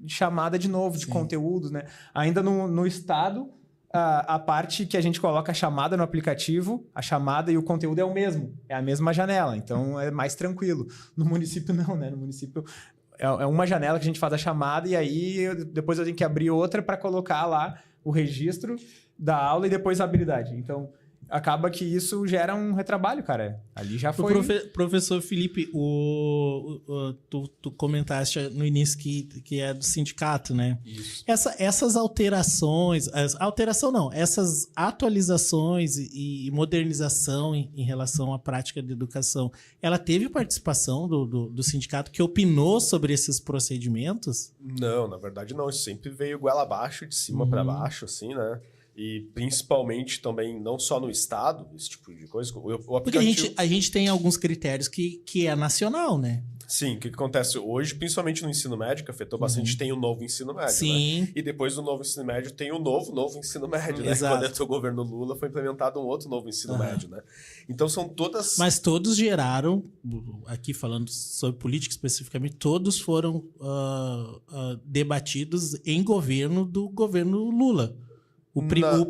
chamada de novo, de conteúdo, né? Ainda no estado, a parte que a gente coloca a chamada no aplicativo, a chamada e o conteúdo é o mesmo, é a mesma janela, então é mais tranquilo. No município não, né? No município é uma janela que a gente faz a chamada e aí depois eu tenho que abrir outra para colocar lá o registro da aula e depois a habilidade. Então acaba que isso gera um retrabalho, cara. Ali já foi... Professor Felipe, tu comentaste no início que é do sindicato, né? Isso. Essas alterações... essas atualizações e modernização em relação à prática de educação, ela teve participação do sindicato que opinou sobre esses procedimentos? Não, na verdade não. Isso sempre veio goela abaixo, de cima para baixo, assim, né? E principalmente também, não só no estado, esse tipo de coisa. Porque a gente tem alguns critérios que é nacional, né? Sim, o que acontece hoje, principalmente no ensino médio, que afetou bastante, tem o novo ensino médio, sim, né? E depois do novo ensino médio tem o novo ensino médio, né? Exato. Quando entrou o governo Lula, foi implementado um outro novo ensino médio, né? Então são todas... Mas todos geraram, aqui falando sobre política especificamente, todos foram debatidos em governo do governo Lula.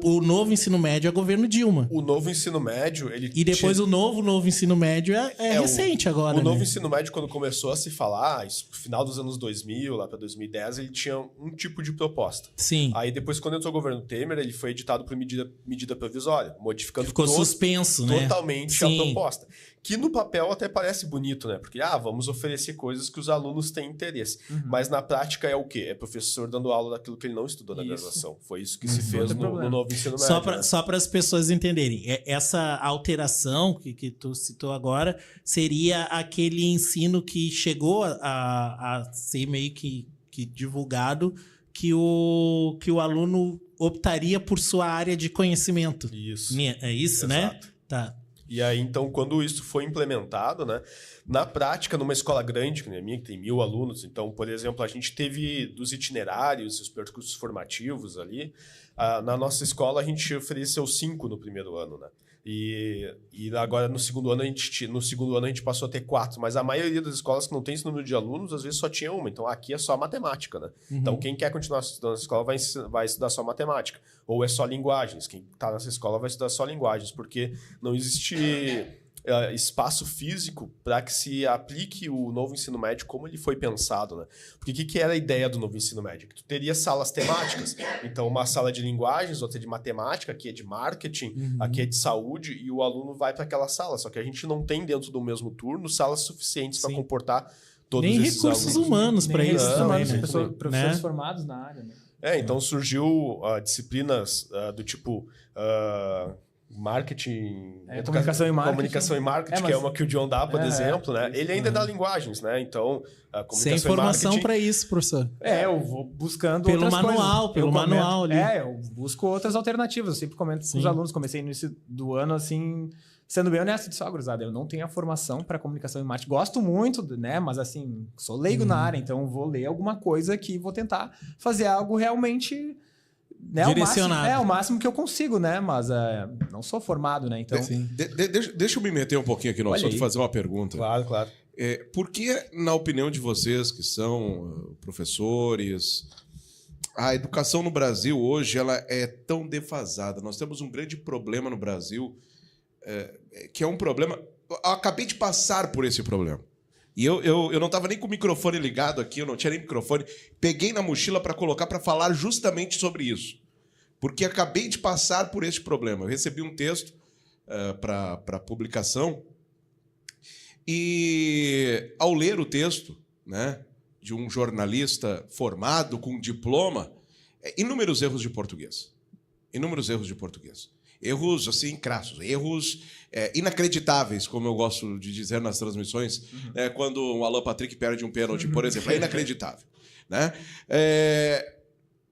O novo ensino médio é governo Dilma. O novo ensino médio... E depois o novo ensino médio é recente agora, O novo né? ensino médio, quando começou a se falar, isso no final dos anos 2000, lá para 2010, ele tinha um tipo de proposta. Sim. Aí depois, quando entrou o governo Temer, ele foi editado por medida provisória, modificando Ficou suspenso, né? Totalmente a proposta. Que no papel até parece bonito, né? Porque, vamos oferecer coisas que os alunos têm interesse. Mas na prática é o quê? É professor dando aula daquilo que ele não estudou na graduação. Foi isso que se fez no novo ensino médio. Só para as pessoas entenderem, essa alteração que tu citou agora seria aquele ensino que chegou a ser meio que divulgado, que o aluno optaria por sua área de conhecimento. Isso. É isso, Exato. né? Tá. E aí, então, quando isso foi implementado, né, na prática, numa escola grande, que nem a minha, que tem 1.000 alunos, então, por exemplo, a gente teve dos itinerários, os percursos formativos ali, na nossa escola a gente ofereceu 5 no primeiro ano, né? E agora no segundo ano a gente passou a ter 4, mas a maioria das escolas que não tem esse número de alunos, às vezes só tinha uma. Então aqui é só matemática, né? Uhum. Então quem quer continuar estudando na escola vai estudar só matemática. Ou é só linguagens. Quem está nessa escola vai estudar só linguagens, porque não existe espaço físico para que se aplique o novo ensino médio como ele foi pensado, né? Porque o que era a ideia do novo ensino médio? Que tu teria salas temáticas. Então, uma sala de linguagens, outra de matemática, aqui é de marketing, aqui é de saúde, e o aluno vai para aquela sala. Só que a gente não tem dentro do mesmo turno salas suficientes para comportar todos nem esses alunos. Nem recursos humanos para isso também, né? Professores formados na área, né? Então surgiu disciplinas do tipo... marketing, comunicação e marketing, que é uma que o John dá, por exemplo, né? Ele ainda dá linguagens, né? Então, a comunicação sem formação para isso, professor. Eu vou buscando pelo outras manual, coisas. Pelo manual ali. Eu busco outras alternativas. Eu sempre comento com os alunos, comecei no início do ano, assim, sendo bem honesto, disse, gurizada, eu não tenho a formação para comunicação e marketing. Gosto muito, né? Mas, assim, sou leigo na área, então vou ler alguma coisa que vou tentar fazer algo realmente... Né, direcionado. O máximo que eu consigo, né? Mas não sou formado, né? Então... Deixa eu me meter um pouquinho aqui no assunto e fazer uma pergunta. Claro. Por que, na opinião de vocês, que são professores, a educação no Brasil hoje ela é tão defasada? Nós temos um grande problema no Brasil, que é um problema... Eu acabei de passar por esse problema. E eu não estava nem com o microfone ligado aqui, eu não tinha nem microfone. Peguei na mochila para colocar para falar justamente sobre isso. Porque acabei de passar por este problema. Eu recebi um texto para publicação e, ao ler o texto, né, de um jornalista formado com diploma, inúmeros erros de português. Inúmeros erros de português. Erros, assim, crassos. Erros inacreditáveis, como eu gosto de dizer nas transmissões, quando o Alan Patrick perde um pênalti, por exemplo. É inacreditável. Né?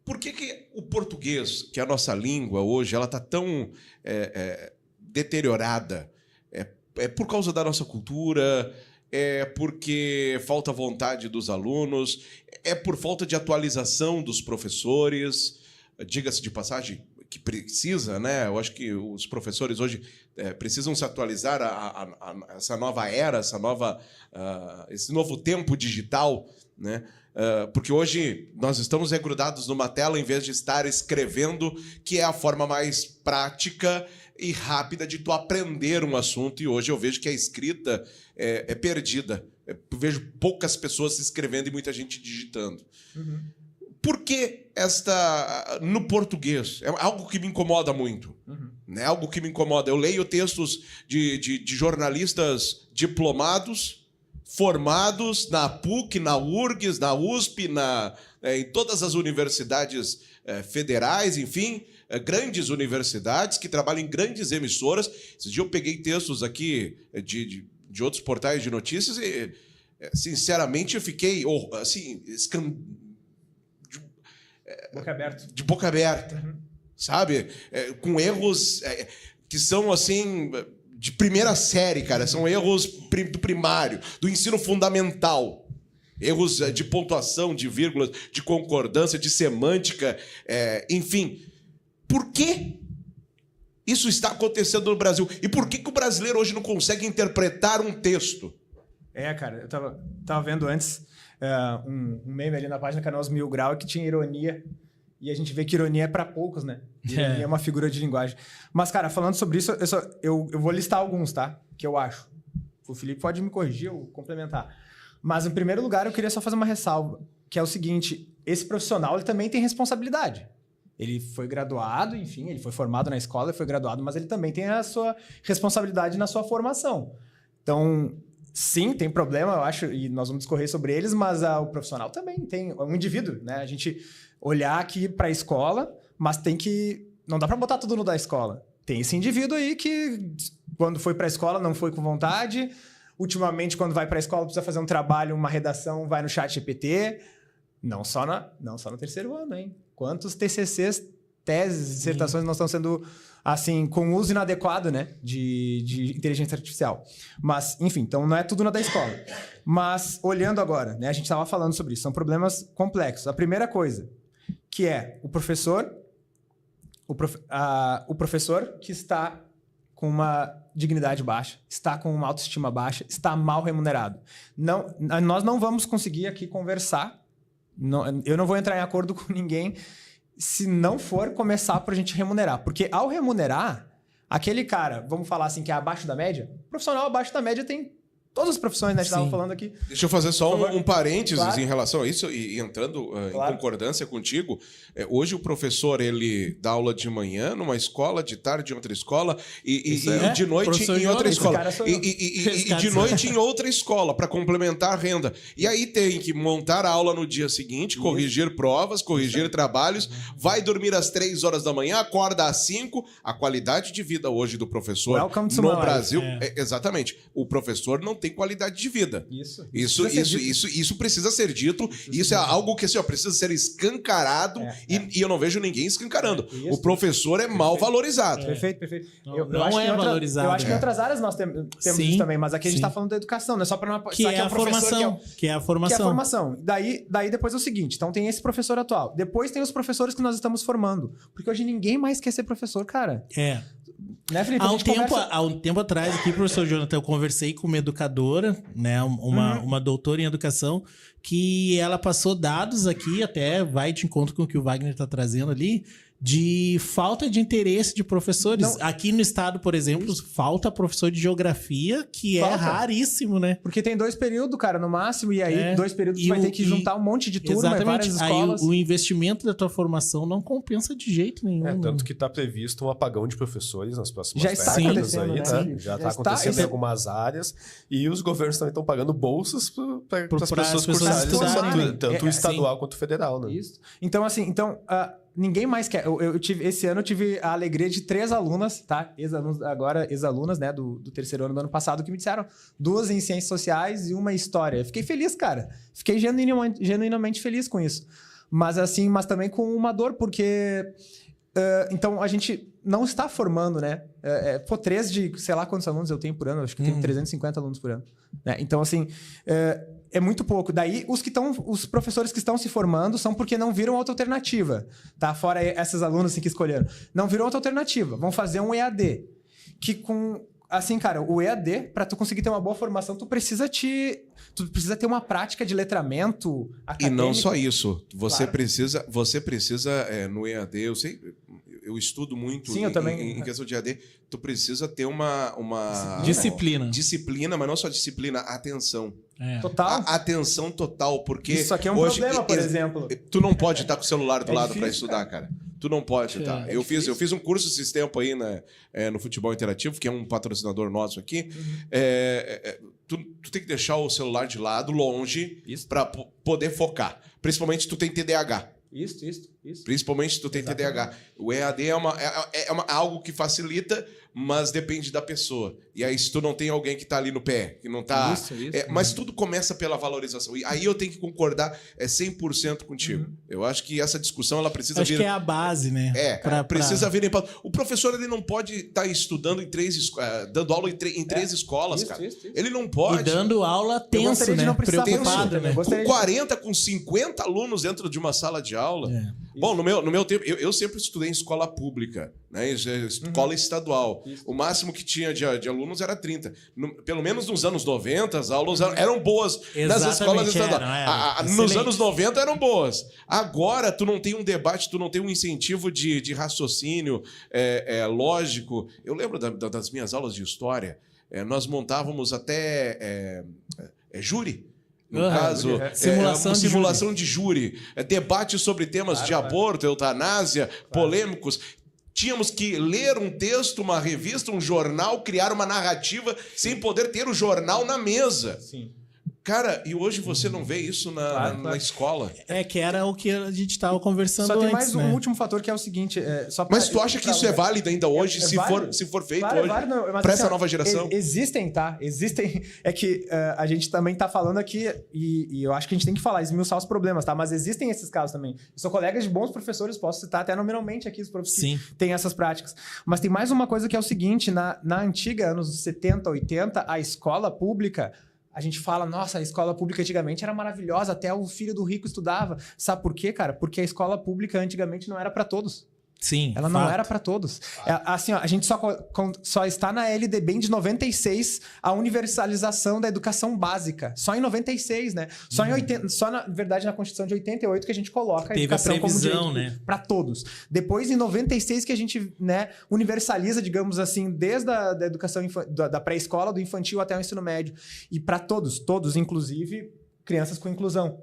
Por que o português, que é a nossa língua hoje, ela está tão deteriorada? É por causa da nossa cultura? É porque falta vontade dos alunos? É por falta de atualização dos professores? Diga-se de passagem, que precisa, né? Eu acho que os professores hoje precisam se atualizar a essa nova era, esse novo tempo digital, né? Porque hoje nós estamos grudados numa tela em vez de estar escrevendo, que é a forma mais prática e rápida de tu aprender um assunto. E hoje eu vejo que a escrita é perdida. Eu vejo poucas pessoas escrevendo e muita gente digitando. Por que no português? É algo que me incomoda muito. É algo que me incomoda. Eu leio textos de jornalistas diplomados, formados na PUC, na URGS, na USP, em todas as universidades federais, enfim, grandes universidades que trabalham em grandes emissoras. Esse dia eu peguei textos aqui de outros portais de notícias e, sinceramente, eu fiquei assim, de boca aberta, sabe? Com erros que são, assim, de primeira série, cara. São erros do primário, do ensino fundamental. Erros de pontuação, de vírgulas, de concordância, de semântica, enfim. Por que isso está acontecendo no Brasil? E por que o brasileiro hoje não consegue interpretar um texto? Cara, eu tava vendo antes um meme ali na página Canais Mil Grau que tinha ironia. E a gente vê que ironia é para poucos, né? Ironia é uma figura de linguagem. Mas, cara, falando sobre isso, eu vou listar alguns, tá? Que eu acho. O Felipe pode me corrigir ou complementar. Mas, em primeiro lugar, eu queria só fazer uma ressalva, que é o seguinte: esse profissional ele também tem responsabilidade. Ele foi graduado, enfim, ele foi formado na escola, ele foi graduado, mas ele também tem a sua responsabilidade na sua formação. Então, sim, tem problema, eu acho, e nós vamos discorrer sobre eles, mas o profissional também tem, um indivíduo, né? A gente olhar aqui para a escola, mas tem que não dá para botar tudo no da escola. Tem esse indivíduo aí que, quando foi para a escola, não foi com vontade. Ultimamente, quando vai para a escola, precisa fazer um trabalho, uma redação, vai no chat GPT. Não só no terceiro ano, hein? Quantos TCCs, teses, dissertações não estão sendo, assim, com uso inadequado, né? De inteligência artificial. Mas, enfim, então não é tudo na da escola. Mas, olhando agora, né? A gente estava falando sobre isso. São problemas complexos. A primeira coisa, que é o professor que está com uma dignidade baixa, está com uma autoestima baixa, está mal remunerado. Nós não vamos conseguir aqui conversar, eu não vou entrar em acordo com ninguém se não for começar por a gente remunerar. Porque ao remunerar, aquele cara, vamos falar assim, que é abaixo da média, profissional abaixo da média tem todas as profissões, né? A gente estava falando aqui. Deixa eu fazer só um parênteses claro. Em relação a isso, e entrando claro. Em concordância contigo. Hoje o professor, ele dá aula de manhã numa escola, de tarde em outra escola, e de noite em outra escola. E de noite em outra escola, para complementar a renda. E aí tem que montar a aula no dia seguinte, corrigir provas, corrigir trabalhos, vai dormir às 3 horas da manhã, acorda às 5. A qualidade de vida hoje do professor no Brasil... exatamente. O professor não tem qualidade de vida. Isso precisa ser dito. Isso é algo que assim, precisa ser escancarado e eu não vejo ninguém escancarando. O professor é mal valorizado. Perfeito. Não é valorizado. Eu acho que em outras áreas nós temos isso também, mas aqui a gente está falando da educação, não é só para não que é a formação. Que é a formação. Daí depois é o seguinte, então tem esse professor atual. Depois tem os professores que nós estamos formando. Porque hoje ninguém mais quer ser professor, cara. Né, Felipe? Há um tempo atrás aqui, professor Jonathan, eu conversei com uma educadora, né, uma doutora em educação, que ela passou dados aqui, até vai de encontro com o que o Wagner está trazendo ali, de falta de interesse de professores. Aqui no estado, por exemplo, falta professor de geografia, que é raríssimo, né? Porque tem 2 períodos, cara, no máximo, e aí 2 períodos vai ter que juntar um monte de turma, várias escolas. Aí o investimento da tua formação não compensa de jeito nenhum. Tanto que está previsto um apagão de professores nas próximas Já está acontecendo, aí, né? Já está acontecendo em algumas áreas, e os governos também estão pagando bolsas para as pessoas cursarem, tanto o estadual quanto o federal, né? Isso. Então, assim, ninguém mais quer. Esse ano eu tive a alegria de 3 alunas, tá? Ex-alunas, né? Do terceiro ano do ano passado, que me disseram 2 em Ciências Sociais e 1 em História. Fiquei feliz, cara. Fiquei genuinamente feliz com isso. Mas também com uma dor, porque... então, a gente não está formando, né? 3 de... Sei lá quantos alunos eu tenho por ano. Acho que eu tenho 350 alunos por ano. Né? Então, assim... é muito pouco. Daí, os professores que estão se formando são porque não viram outra alternativa, tá? Fora essas alunas assim, que escolheram. Não viram outra alternativa. Vão fazer um EAD. Assim, cara, o EAD, para tu conseguir ter uma boa formação, tu precisa ter uma prática de letramento acadêmico. E não só isso. Você precisa no EAD, eu estudo muito em questão de EAD, tu precisa ter uma disciplina, mas não só disciplina, atenção. Total. Atenção total, porque isso aqui é um problema, por exemplo. Tu não pode estar com o celular do lado para estudar, cara. Tu não pode, tá? Eu fiz um curso esses tempos aí no Futebol Interativo, que é um patrocinador nosso aqui. Tu tem que deixar o celular de lado, longe, para poder focar. Principalmente tu tem TDAH. Isso. Principalmente se tu tem TDAH. O EAD é algo que facilita, mas depende da pessoa. E aí, se tu não tem alguém que tá ali no pé, que não tá... mas tudo começa pela valorização. E aí eu tenho que concordar 100% contigo. Eu acho que essa discussão, ela precisa vir... Acho que é a base, né? Precisa vir em pauta. O professor, ele não pode estar estudando dando aula em 3 escolas, cara. Ele não pode. E dando aula tenso, né? Preocupado, né? Com 40, com 50 alunos dentro de uma sala de aula. Bom, no meu tempo, eu sempre estudei em escola pública, né? Escola estadual. O máximo que tinha de alunos era 30. Pelo menos nos anos 90, as aulas eram boas nas escolas estaduais. Nos anos 90 eram boas. Agora, tu não tem um debate, tu não tem um incentivo de raciocínio lógico. Eu lembro das minhas aulas de história, nós montávamos até júri. No caso, simulação de júri, debate sobre temas de aborto, eutanásia, polêmicos. Tínhamos que ler um texto, uma revista, um jornal, criar uma narrativa sem poder ter o jornal na mesa. Sim. Cara, e hoje você não vê isso na escola. Que era o que a gente estava conversando antes. Só tem antes, mais um último fator que é o seguinte... Mas tu acha que isso é válido ainda hoje, se for feito hoje? Para essa nova geração? Existem, tá? Existem. É que a gente também tá falando aqui, e eu acho que a gente tem que falar, esmiuçar os problemas, tá? Mas existem esses casos também. Eu sou colega de bons professores, posso citar até nominalmente aqui os professores que têm essas práticas. Mas tem mais uma coisa que é o seguinte, na antiga, anos 70, 80, a escola pública... A gente fala, nossa, a escola pública antigamente era maravilhosa, até o filho do rico estudava. Sabe por quê, cara? Porque a escola pública antigamente não era para todos. Sim, ela não era para todos. Assim, ó, a gente só está na LDB de 96 a universalização da educação básica. Só em 96, né? Só na verdade, na Constituição de 88 que a gente coloca a educação como direito para todos. Depois, em 96, que a gente, né, universaliza, digamos assim, desde a educação da pré-escola, do infantil até o ensino médio. E para todos, inclusive crianças com inclusão.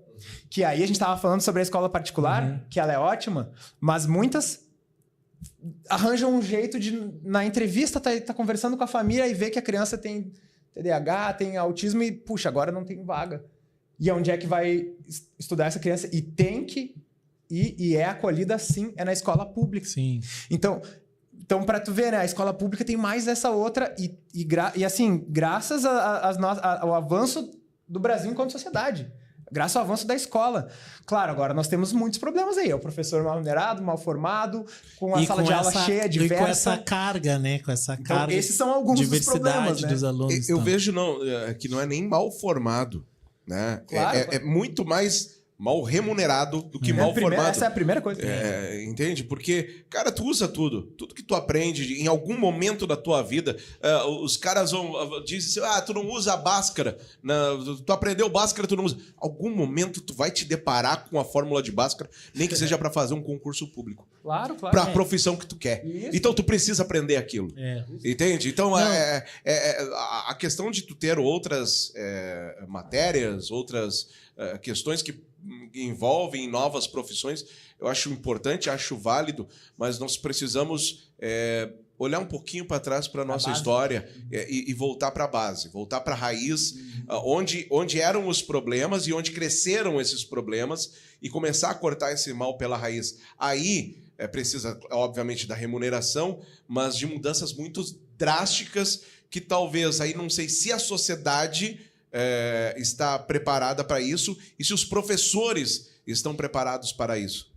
Que aí a gente estava falando sobre a escola particular, que ela é ótima, mas muitas arranjam um jeito de, na entrevista, tá conversando com a família e vê que a criança tem TDAH, tem autismo e, puxa, agora não tem vaga. E onde é que vai estudar essa criança? E tem que ir, e é acolhida, sim, é na escola pública. Sim. Então para tu ver, né, a escola pública tem mais essa outra e assim, graças ao avanço do Brasil enquanto sociedade. Graças ao avanço da escola. Claro, agora nós temos muitos problemas aí. É o professor mal remunerado, mal formado, com a sala de aula cheia, diversa. E com essa carga, né? Com essa carga. Então, esses são alguns dos problemas, né? Dos alunos. Eu vejo que não é nem mal formado, né? Claro, é muito mais mal remunerado do que mal formado. Essa é a primeira coisa. Entende? Porque, cara, tu usa tudo. Tudo que tu aprende em algum momento da tua vida, os caras dizem assim, tu não usa a Bhaskara. Tu aprendeu Bhaskara, tu não usa. Algum momento tu vai te deparar com a fórmula de Bhaskara, nem que seja para fazer um concurso público. Claro. Para a profissão que tu quer. Isso. Então tu precisa aprender aquilo. Entende? Então a questão de tu ter outras matérias, outras questões que envolvem novas profissões, eu acho importante, acho válido, mas nós precisamos olhar um pouquinho para trás para a nossa história e voltar para a base, voltar para a raiz, onde eram os problemas e onde cresceram esses problemas e começar a cortar esse mal pela raiz. Aí precisa, obviamente, da remuneração, mas de mudanças muito drásticas que talvez, aí não sei se a sociedade está preparada para isso e se os professores estão preparados para isso.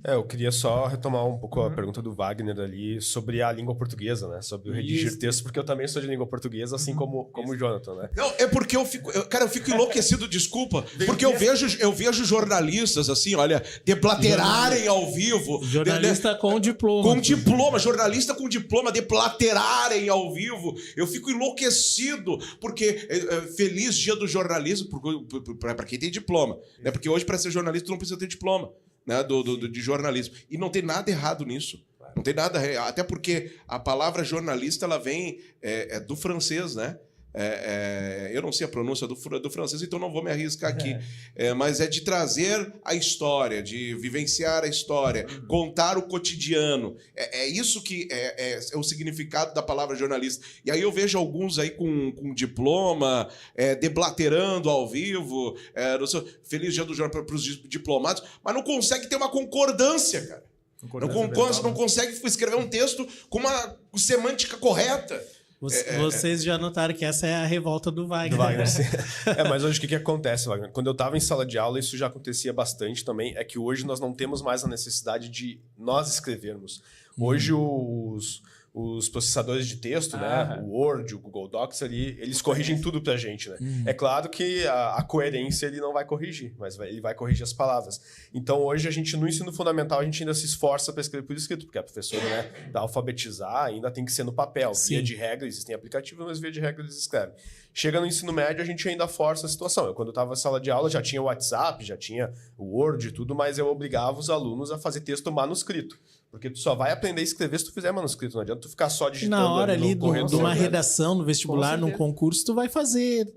Eu queria só retomar um pouco a pergunta do Wagner ali sobre a língua portuguesa, né? Sobre o redigir texto, porque eu também sou de língua portuguesa, assim como o Jonathan, né? Não, é porque eu fico enlouquecido, desculpa, porque eu vejo jornalistas, assim, olha, deplaterarem ao vivo. Jornalista com diploma. Com diploma, jornalista com diploma, deplaterarem ao vivo. Eu fico enlouquecido, porque feliz dia do jornalismo, para quem tem diploma. Né? Porque hoje, para ser jornalista, tu não precisa ter diploma. Né, de jornalismo. E não tem nada errado nisso. Não tem nada... Até porque a palavra jornalista ela vem do francês, né? Eu não sei a pronúncia do francês, então não vou me arriscar aqui. Mas é de trazer a história, de vivenciar a história, contar o cotidiano. É isso que é o significado da palavra jornalista. E aí eu vejo alguns aí com diploma, deblaterando ao vivo, feliz dia do jornal para os diplomados, mas não consegue ter uma concordância, cara. Não consegue escrever um texto com uma semântica correta. Vocês já notaram que essa é a revolta do Wagner. Sim. Mas hoje o que acontece, Wagner? Quando eu estava em sala de aula, isso já acontecia bastante também, é que hoje nós não temos mais a necessidade de nós escrevermos. Hoje os processadores de texto, né? O Word, o Google Docs ali, eles corrigem tudo pra gente, né? É claro que a coerência ele não vai corrigir, mas ele vai corrigir as palavras. Então hoje a gente, no ensino fundamental, a gente ainda se esforça para escrever por escrito, porque a professora, né, da alfabetizar ainda tem que ser no papel. Via de regra, existem aplicativos, mas via de regra eles escrevem. Chega no ensino médio, a gente ainda força a situação. Quando eu estava na sala de aula, já tinha o WhatsApp, já tinha o Word e tudo, mas eu obrigava os alunos a fazer texto manuscrito. Porque tu só vai aprender a escrever se tu fizer manuscrito. Não adianta tu ficar só digitando. Na hora ali de uma né? redação, no vestibular, num concurso, tu vai fazer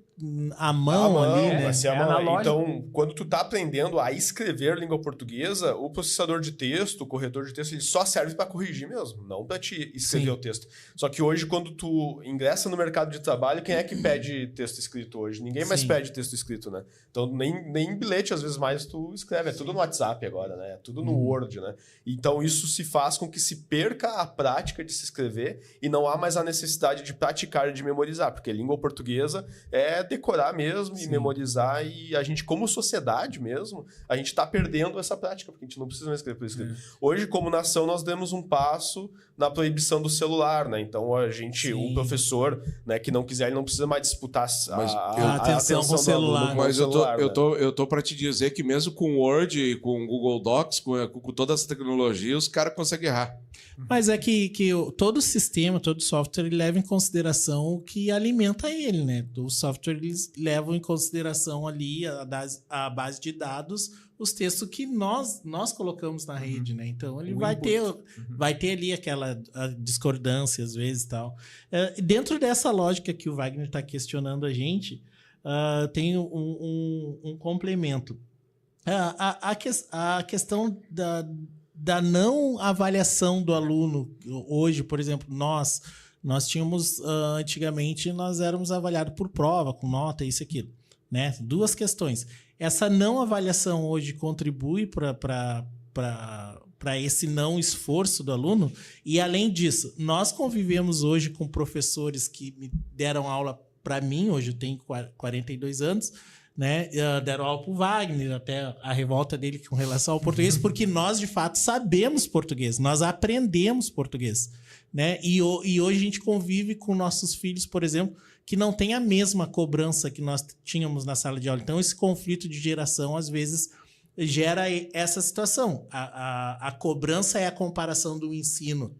à mão ali, né? Vai ser a mão. analógico. Então, quando tu tá aprendendo a escrever língua portuguesa, o processador de texto, o corretor de texto, ele só serve para corrigir mesmo, não para te escrever o texto. Só que hoje, quando tu ingressa no mercado de trabalho, quem é que pede texto escrito hoje? Ninguém mais pede texto escrito, né? Então, nem em bilhete, às vezes, mais tu escreve. É tudo no WhatsApp agora, né? É tudo no Word, né? Então, isso se faz com que se perca a prática de se escrever e não há mais a necessidade de praticar e de memorizar, porque língua portuguesa é decorar mesmo e memorizar, e a gente, como sociedade mesmo, a gente está perdendo essa prática, porque a gente não precisa mais escrever por escrito. Hoje, como nação, nós demos um passo na proibição do celular, né? Então, o professor, né, que não quiser, ele não precisa mais disputar a atenção com o celular. Mas celular, eu tô para te dizer que mesmo com o Word, com o Google Docs, com toda essa tecnologia, os caras conseguem errar. Mas é que todo sistema, todo software, ele leva em consideração o que alimenta ele, né? O software, eles levam em consideração ali a base de dados, os textos que nós colocamos na rede, né? Então, ele vai ter ali aquela discordância, às vezes, e tal. Dentro dessa lógica que o Wagner está questionando a gente, tem um complemento. A questão da não avaliação do aluno. Hoje, por exemplo, nós tínhamos, antigamente, nós éramos avaliados por prova, com nota, isso e aquilo, né? Duas questões. Essa não avaliação hoje contribui para esse não esforço do aluno, e além disso, nós convivemos hoje com professores que me deram aula para mim, hoje eu tenho 42 anos, né? Deram aula para o Wagner, até a revolta dele com relação ao português, porque nós, de fato, sabemos português, nós aprendemos português, né? E hoje a gente convive com nossos filhos, por exemplo, que não tem a mesma cobrança que nós tínhamos na sala de aula. Então, esse conflito de geração, às vezes, gera essa situação. A cobrança é a comparação do ensino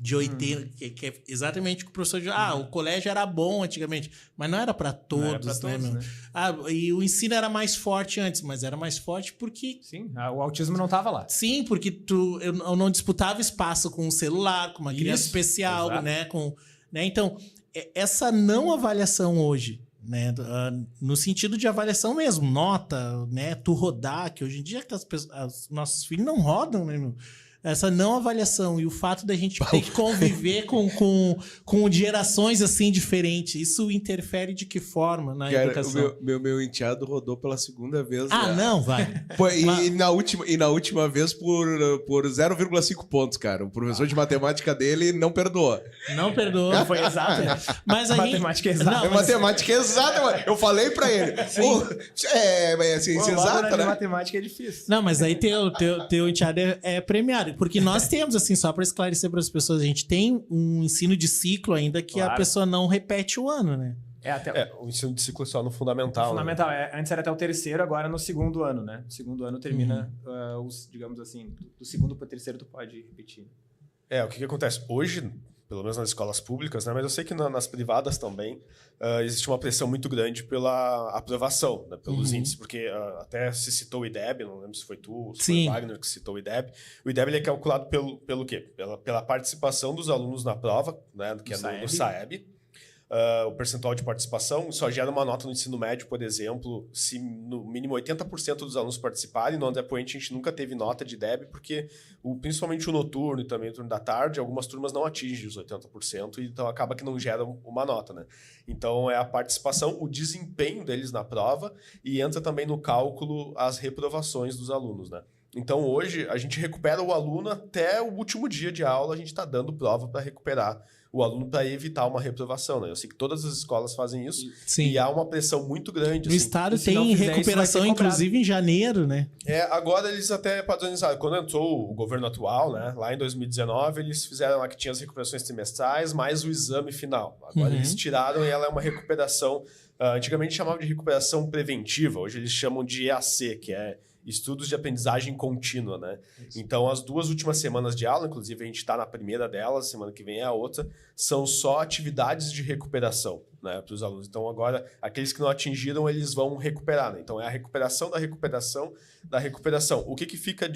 de 80, que é exatamente o que o professor diz. O colégio era bom antigamente, mas não era para todos, né, meu? E o ensino era mais forte antes, mas era mais forte porque... Sim, o autismo não estava lá. Sim, porque eu não disputava espaço com um celular, com uma criança especial, exato. né? Então, essa não avaliação hoje, né, no sentido de avaliação mesmo, nota, né, tu rodar, que hoje em dia os nossos filhos não rodam, né, meu? Essa não avaliação e o fato da gente ter que conviver com gerações assim diferentes, isso interfere de que forma na educação? Meu enteado rodou pela segunda vez. Não, vai. Na última vez por 0,5 pontos, cara. O professor de matemática dele não perdoou. Não perdoou. Foi exato. Mas matemática exata. Matemática exata, mano. Eu falei pra ele. É ciência exata, né? Matemática é difícil. Não, mas aí teu enteado é premiado. Porque nós temos, assim, só para esclarecer para as pessoas, a gente tem um ensino de ciclo ainda que a pessoa não repete o ano, né? O ensino de ciclo é só no fundamental. Fundamental. Né? Antes era até o terceiro, agora no segundo ano, né? No segundo ano termina, digamos assim, do segundo para o terceiro tu pode repetir. O que acontece? Hoje, pelo menos nas escolas públicas, né? Mas eu sei que nas privadas também existe uma pressão muito grande pela aprovação, né? Pelos índices, porque até se citou o IDEB, não lembro se foi tu ou se foi o Wagner que citou o IDEB. O IDEB ele é calculado pelo quê? Pela participação dos alunos na prova, né? Que é no SAEB. O percentual de participação só gera uma nota no ensino médio, por exemplo, se no mínimo 80% dos alunos participarem. No André Poente a gente nunca teve nota de IDEB, porque principalmente o noturno e também o turno da tarde, algumas turmas não atingem os 80%, então acaba que não gera uma nota, né? Então é a participação, o desempenho deles na prova, e entra também no cálculo as reprovações dos alunos, né? Então hoje a gente recupera o aluno até o último dia de aula, a gente está dando prova para recuperar o aluno para evitar uma reprovação, né? Eu sei que todas as escolas fazem isso. Sim. E há uma pressão muito grande. O estado tem recuperação, inclusive, em janeiro, né? Agora eles até padronizaram. Quando entrou o governo atual, né? Lá em 2019, eles fizeram lá que tinha as recuperações trimestrais, mais o exame final. Agora eles tiraram e ela é uma recuperação... antigamente chamavam de recuperação preventiva, hoje eles chamam de EAC, que é estudos de aprendizagem contínua, né? Isso. Então, as 2 últimas semanas de aula, inclusive a gente está na primeira delas, semana que vem é a outra, são só atividades de recuperação, né, para os alunos. Então, agora, aqueles que não atingiram, eles vão recuperar, né? Então, é a recuperação da recuperação da recuperação. O que fica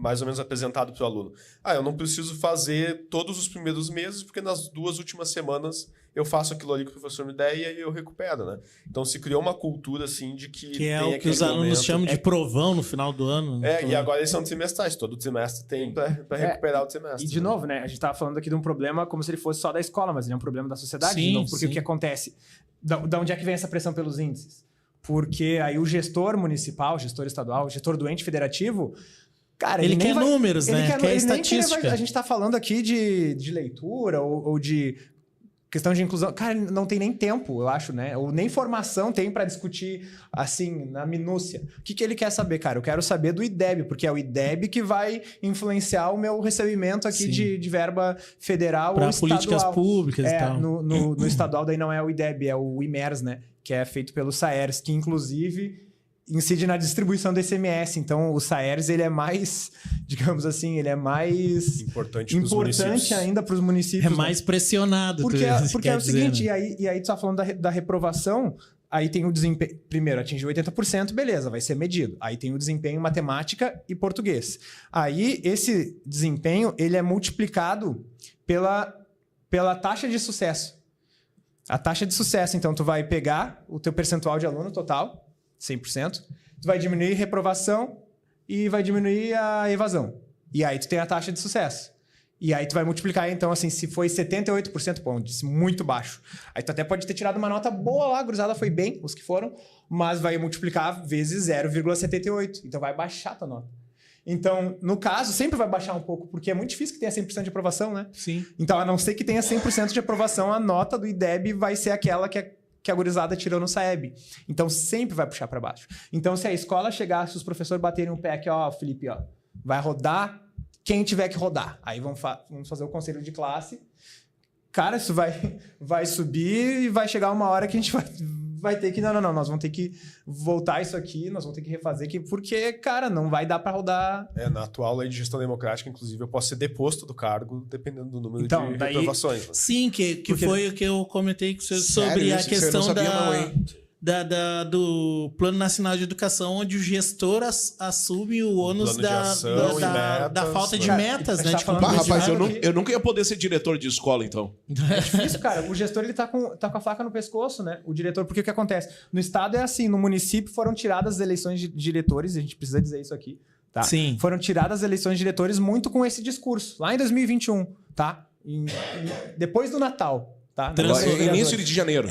mais ou menos apresentado para o aluno. Eu não preciso fazer todos os primeiros meses, porque nas 2 últimas semanas eu faço aquilo ali que o professor me der e aí eu recupero, né? Então se criou uma cultura assim de que é tem o que os alunos chamam de provão no final do ano. E agora eles são trimestrais, todo trimestre tem para recuperar o trimestre. E de novo, né? A gente estava falando aqui de um problema como se ele fosse só da escola, mas ele é um problema da sociedade, sim, de novo, porque o que acontece? Da onde é que vem essa pressão pelos índices? Porque aí o gestor municipal, gestor estadual, gestor do ente federativo, cara, ele quer números, né? Quer estatística. A gente está falando aqui de leitura ou de questão de inclusão. Cara, não tem nem tempo, eu acho, né? Ou nem formação tem para discutir, assim, na minúcia. O que ele quer saber, cara? Eu quero saber do IDEB, porque é o IDEB que vai influenciar o meu recebimento aqui de verba federal pra ou estadual. Para políticas públicas e tal. No estadual daí não é o IDEB, é o IMERS, né? Que é feito pelo SAERS, que inclusive incide na distribuição do ICMS. Então, o SAERS, ele é mais, digamos assim, ele é mais importante ainda para os municípios. É mais pressionado. Porque é o seguinte, né? e aí tu tá falando da reprovação, aí tem o desempenho, primeiro, atingiu 80%, beleza, vai ser medido. Aí tem o desempenho em matemática e português. Aí, esse desempenho, ele é multiplicado pela taxa de sucesso. A taxa de sucesso, então, tu vai pegar o teu percentual de aluno total, 100%, tu vai diminuir reprovação e vai diminuir a evasão. E aí tu tem a taxa de sucesso. E aí tu vai multiplicar, então, assim, se foi 78%, pô, disse muito baixo. Aí tu até pode ter tirado uma nota boa lá, a gurizada foi bem, os que foram, mas vai multiplicar vezes 0,78. Então vai baixar a tua nota. Então, no caso, sempre vai baixar um pouco, porque é muito difícil que tenha 100% de aprovação, né? Sim. Então, a não ser que tenha 100% de aprovação, a nota do IDEB vai ser aquela que a gurizada tirou no SAEB. Então, sempre vai puxar para baixo. Então, se a escola chegar, se os professores baterem um pé aqui, Felipe, vai rodar quem tiver que rodar. Aí vamos fazer o conselho de classe. Cara, isso vai subir e vai chegar uma hora que a gente vai ter que... Não, nós vamos ter que voltar isso aqui, nós vamos ter que refazer aqui, porque, cara, não vai dar para rodar... Na atual lei de gestão democrática, inclusive, eu posso ser deposto do cargo, dependendo do número de reprovações. Né? Sim, que foi o que eu comentei com o senhor sobre a questão do Plano Nacional de Educação, onde o gestor assume o ônus da falta de metas, né? Rapaz, eu nunca ia poder ser diretor de escola, então. É difícil, cara. O gestor, ele tá com a faca no pescoço, né? O diretor, porque o que acontece? No estado é assim, no município foram tiradas as eleições de diretores, a gente precisa dizer isso aqui, tá? Sim. Foram tiradas as eleições de diretores muito com esse discurso, lá em 2021, tá? Depois do Natal, tá? Início de janeiro.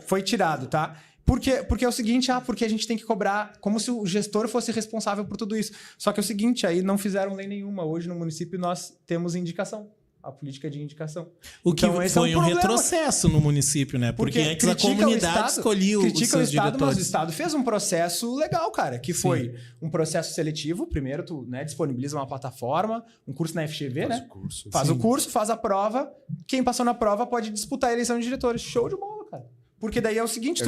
Foi tirado, tá? Porque é o seguinte, porque a gente tem que cobrar como se o gestor fosse responsável por tudo isso. Só que é o seguinte, aí não fizeram lei nenhuma. Hoje no município nós temos indicação, a política de indicação. O que foi um retrocesso no município, né? Porque antes a comunidade escolhia os seus diretores. Mas o Estado fez um processo legal, cara, que foi um processo seletivo. Primeiro tu disponibiliza uma plataforma, um curso na FGV, né? Faz o curso, faz a prova. Quem passou na prova pode disputar a eleição de diretores. Show de bola, cara. Porque daí é o seguinte...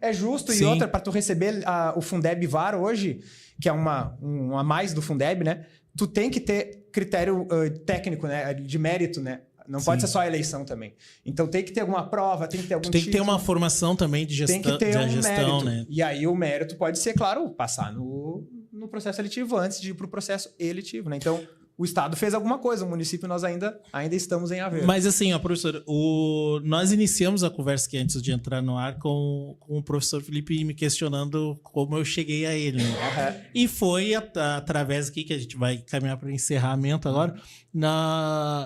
É justo. Sim. E outra, para tu receber o Fundeb VAR hoje, que é uma a mais do Fundeb, né? Tu tem que ter critério técnico, né? De mérito, né? Não pode ser só a eleição também. Então tem que ter alguma prova, tem que ter algum Tem que ter uma formação também de gestão, tem que ter gestão, mérito. Né? E aí o mérito pode ser, claro, passar no processo seletivo antes de ir para o processo eletivo, né? Então... O Estado fez alguma coisa, o município nós ainda estamos em haver. Mas assim, professor, nós iniciamos a conversa aqui antes de entrar no ar com o professor Felipe me questionando como eu cheguei a ele. Né? E foi através aqui, que a gente vai caminhar para o encerramento agora,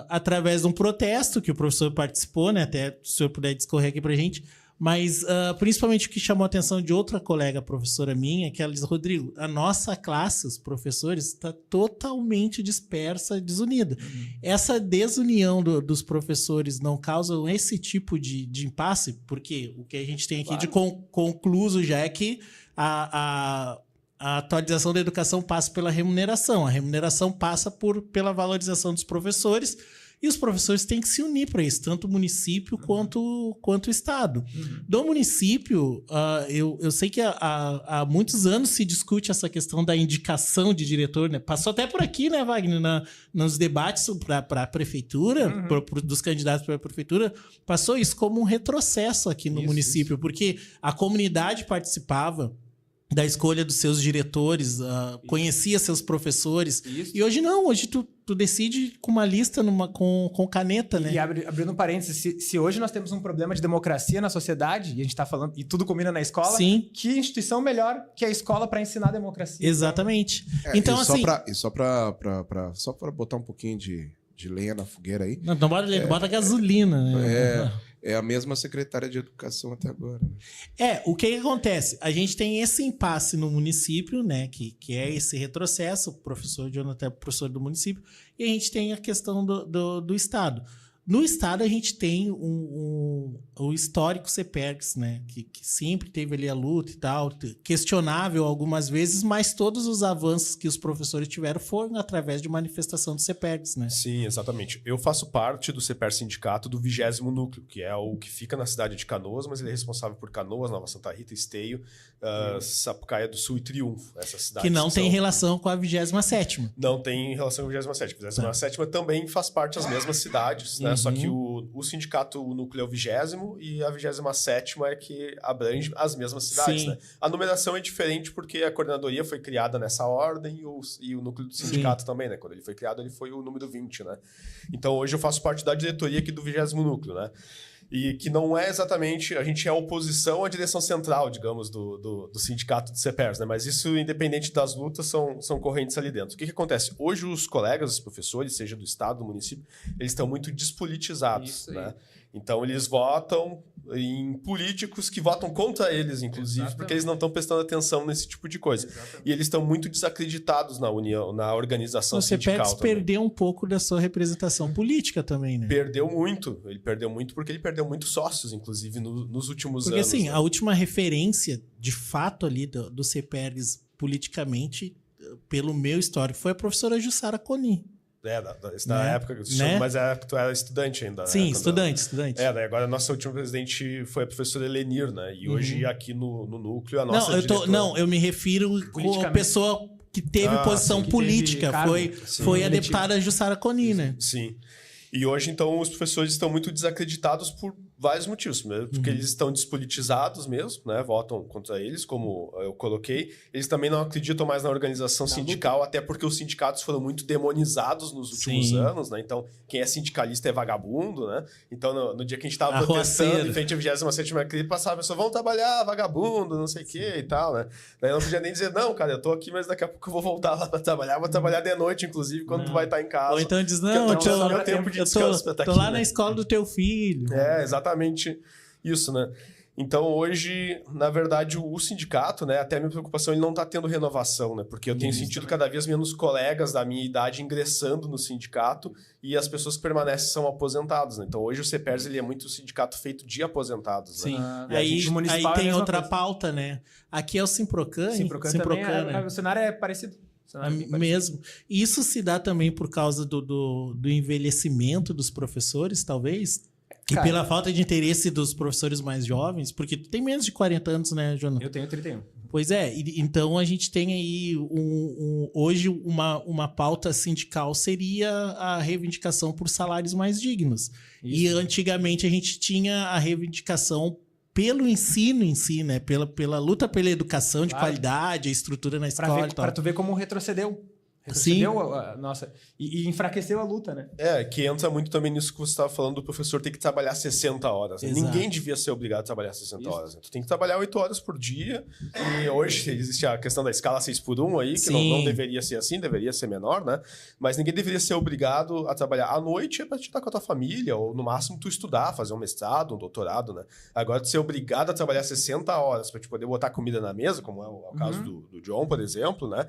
através de um protesto que o professor participou, né? Até se o senhor puder discorrer aqui para a gente. Mas, principalmente, o que chamou a atenção de outra colega professora minha, que ela diz, Rodrigo, a nossa classe, os professores, está totalmente dispersa, desunida. Essa desunião dos professores não causa esse tipo de impasse? Porque o que a gente tem aqui de concluso já é que a atualização da educação passa pela remuneração. A remuneração passa pela valorização dos professores. E os professores têm que se unir para isso, tanto o município quanto o Estado. Do município, eu sei que há muitos anos se discute essa questão da indicação de diretor, né? Passou até por aqui, né, Wagner, nos debates para a prefeitura, dos candidatos para a prefeitura, passou isso como um retrocesso aqui no município, porque a comunidade participava da escolha dos seus diretores, conhecia seus professores. Isso. E hoje não, hoje tu decide com uma lista, com caneta, né? E abrindo um parênteses, se hoje nós temos um problema de democracia na sociedade, e a gente está falando, e tudo combina na escola, sim, que instituição melhor que a escola para ensinar a democracia? Exatamente. Então, assim... Só para botar um pouquinho de lenha na fogueira aí. Não bota gasolina, né? É a mesma secretária de educação até agora. O que acontece? A gente tem esse impasse no município, né? Que é esse retrocesso. O professor Jonathan é professor do município. E a gente tem a questão do Estado. No Estado, a gente tem o histórico CEPERGS, né? Que sempre teve ali a luta e tal, questionável algumas vezes, mas todos os avanços que os professores tiveram foram através de manifestação do CEPERGS, né? Sim, exatamente. Eu faço parte do CEPER Sindicato do 20º Núcleo, que é o que fica na cidade de Canoas, mas ele é responsável por Canoas, Nova Santa Rita, Esteio, Sapucaia do Sul e Triunfo. Essas cidades que não tem relação com a 27ª. Não tem relação com a 27ª. A 27ª também faz parte das mesmas cidades, né? Só que o sindicato, o núcleo é o 20º e a 27ª é que abrange as mesmas cidades, né? A numeração é diferente porque a coordenadoria foi criada nessa ordem e o núcleo do sindicato também, né? Quando ele foi criado, ele foi o número 20, né? Então, hoje eu faço parte da diretoria aqui do 20º Núcleo, né? E que não é exatamente... A gente é a oposição à direção central, digamos, do sindicato de CEPERS, né? Mas isso, independente das lutas, são correntes ali dentro. O que acontece? Hoje os colegas, os professores, seja do estado, do município, eles estão muito despolitizados, né? Então, eles votam em políticos que votam contra eles, inclusive, porque eles não estão prestando atenção nesse tipo de coisa. E eles estão muito desacreditados na união, na organização sindical. O CEPERGS perdeu um pouco da sua representação política também, né? Perdeu muito. Ele perdeu muito porque ele perdeu muitos sócios, inclusive, nos últimos anos. Porque, assim, né? A última referência, de fato, ali do CEPERGS politicamente, pelo meu histórico, foi a professora Jussara Coni. Na época, né? Mas é época tu era estudante ainda. Sim, né? estudante. Daí agora a nossa última presidente foi a professora Elenir, né? E hoje aqui no núcleo a nossa diretora... eu me refiro com a pessoa que teve posição política. Foi a deputada Jussara Coni, né? Sim. E hoje, então, os professores estão muito desacreditados por vários motivos. Porque eles estão despolitizados mesmo, né? Votam contra eles, como eu coloquei. Eles também não acreditam mais na organização sindical, até porque os sindicatos foram muito demonizados nos últimos anos, né? Então, quem é sindicalista é vagabundo, né? Então, no dia que a gente estava protestando em frente à 27ª crise, passava a pessoa, vão trabalhar, vagabundo, não sei o quê e tal, né? Daí eu não podia nem dizer, não, cara, eu tô aqui, mas daqui a pouco eu vou voltar lá para trabalhar. Vou trabalhar de noite, inclusive, quando tu vai estar em casa. Ou então diz, não, eu tô lá na escola do teu filho. Exatamente isso, né? Então, hoje, na verdade, o sindicato, né? Até a minha preocupação, ele não está tendo renovação, né? Porque eu tenho sentido cada vez menos colegas da minha idade ingressando no sindicato e as pessoas que permanecem são aposentados, né? Então, hoje o CEPERS, ele é muito sindicato feito de aposentados, né? Sim. Aí tem outra pauta, né? Aqui é o Simprocan. Simprocan também, né? O cenário é parecido. Mesmo. Isso se dá também por causa do envelhecimento dos professores, talvez? E pela falta de interesse dos professores mais jovens, porque tu tem menos de 40 anos, né, Jonathan? Eu tenho 31. Pois é, então a gente tem aí hoje uma pauta sindical seria a reivindicação por salários mais dignos. Isso. E antigamente a gente tinha a reivindicação pelo ensino em si, né? Pela luta pela educação de qualidade, a estrutura na escola e tal. Para tu ver como retrocedeu. Retrocedeu nossa, e enfraqueceu a luta, né? Que entra muito também nisso que você estava falando do professor ter que trabalhar 60 horas. Né? Ninguém devia ser obrigado a trabalhar 60 horas. Né? Tu tem que trabalhar 8 horas por dia. E hoje existe a questão da escala 6x1 aí, que não deveria ser assim, deveria ser menor, né? Mas ninguém deveria ser obrigado a trabalhar. À noite é para te estar com a tua família, ou no máximo tu estudar, fazer um mestrado, um doutorado, né? Agora tu ser obrigado a trabalhar 60 horas para te poder botar comida na mesa, como é o caso do John, por exemplo, né?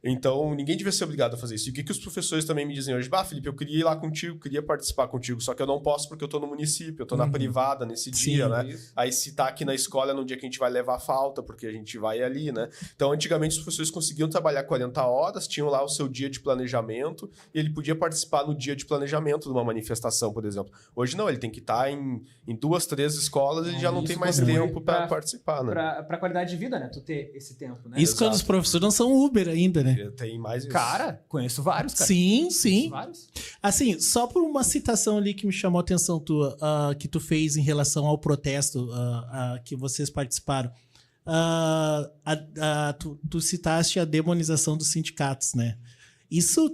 Então, ninguém devia ser obrigado a fazer isso. E o que os professores também me dizem hoje? Felipe, eu queria ir lá contigo, queria participar contigo, só que eu não posso porque eu tô no município, eu tô na privada nesse dia, né? Isso. Aí se tá aqui na escola é no dia que a gente vai levar falta, porque a gente vai ali, né? Então, antigamente os professores conseguiam trabalhar 40 horas, tinham lá o seu dia de planejamento, e ele podia participar no dia de planejamento de uma manifestação, por exemplo. Hoje não, ele tem que estar em 2, 3 escolas e já não tem mais tempo para participar, né? Pra qualidade de vida, né? Tu ter esse tempo, né? Isso quando os professores não são Uber ainda, né? Tem mais isso. Cara, conheço vários, cara. Sim. Vários. Assim, só por uma citação ali que me chamou a atenção tua, que tu fez em relação ao protesto que vocês participaram. tu citaste a demonização dos sindicatos, né? Isso,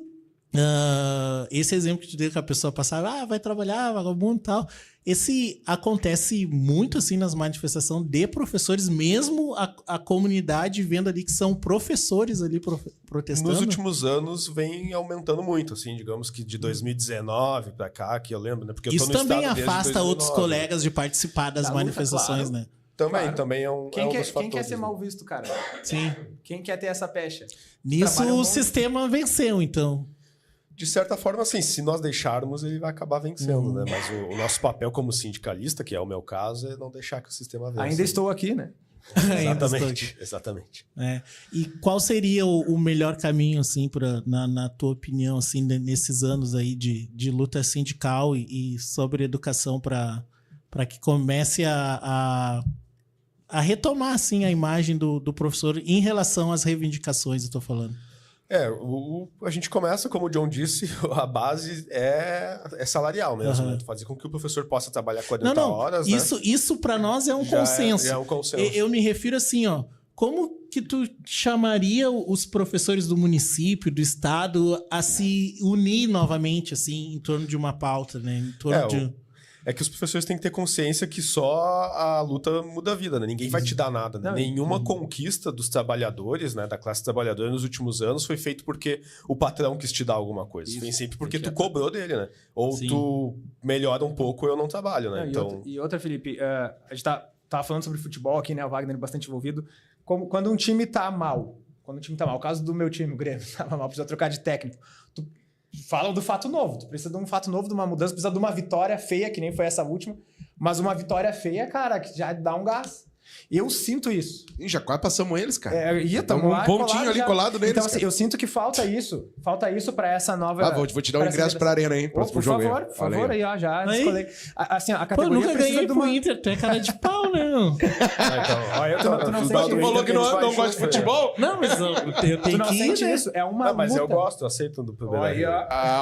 esse exemplo que tu deu que a pessoa passava, vai trabalhar, vagabundo e tal, esse acontece muito assim nas manifestações de professores, mesmo a comunidade vendo ali que são professores ali protestando. Nos últimos anos vem aumentando muito, assim, digamos que de 2019 para cá, que eu lembro, né? Porque eu isso tô no também estado desde afasta 2019, outros colegas de participar das manifestações, claro. né? Também é um dos fatores. Quem quer ser mal visto, cara? Sim. Quem quer ter essa pecha? Nisso o sistema venceu, então. De certa forma, assim, se nós deixarmos, ele vai acabar vencendo, né? Mas o nosso papel como sindicalista, que é o meu caso, é não deixar que o sistema vença. Ainda estou aqui, né? Exatamente. E qual seria o melhor caminho, assim, na tua opinião, assim, nesses anos aí de luta sindical e sobre educação para que comece a retomar, assim, a imagem do professor em relação às reivindicações, eu estou falando? A gente começa, como o John disse, a base é salarial mesmo, né? Fazer com que o professor possa trabalhar 40 horas, isso para nós é um consenso. É um consenso. Eu me refiro assim, como que tu chamaria os professores do município, do estado, a se unir novamente, assim, em torno de uma pauta, né? Em torno É que os professores têm que ter consciência que só a luta muda a vida, né? Ninguém vai te dar nada, né? Nenhuma conquista dos trabalhadores, né? Da classe trabalhadora nos últimos anos foi feito porque o patrão quis te dar alguma coisa. Foi sempre porque tu cobrou dele, né? Ou tu melhora um pouco, eu não trabalho, né? E outra, Felipe, a gente tava falando sobre futebol aqui, né? O Wagner bastante envolvido. Quando um time tá mal, o caso do meu time, o Grêmio, tava mal, precisa trocar de técnico. Falam do fato novo. Tu precisa de um fato novo, de uma mudança, precisa de uma vitória feia, que nem foi essa última. Mas uma vitória feia, cara, que já dá um gás. Eu sinto isso. E já quase passamos eles, cara. Estamos um pontinho ali colado neles. Então, assim, eu sinto que falta isso. Falta isso pra essa nova... Vou te dar um ingresso pra arena, hein? Por favor, aí, ó. Já descolei. Assim, a categoria nunca ganhei pro Inter. Tu é cara de pau, né? Tu falou que não gosta de futebol? Não, mas eu tenho que ir, né? Isso. É uma luta. Mas eu gosto, eu aceito do problema.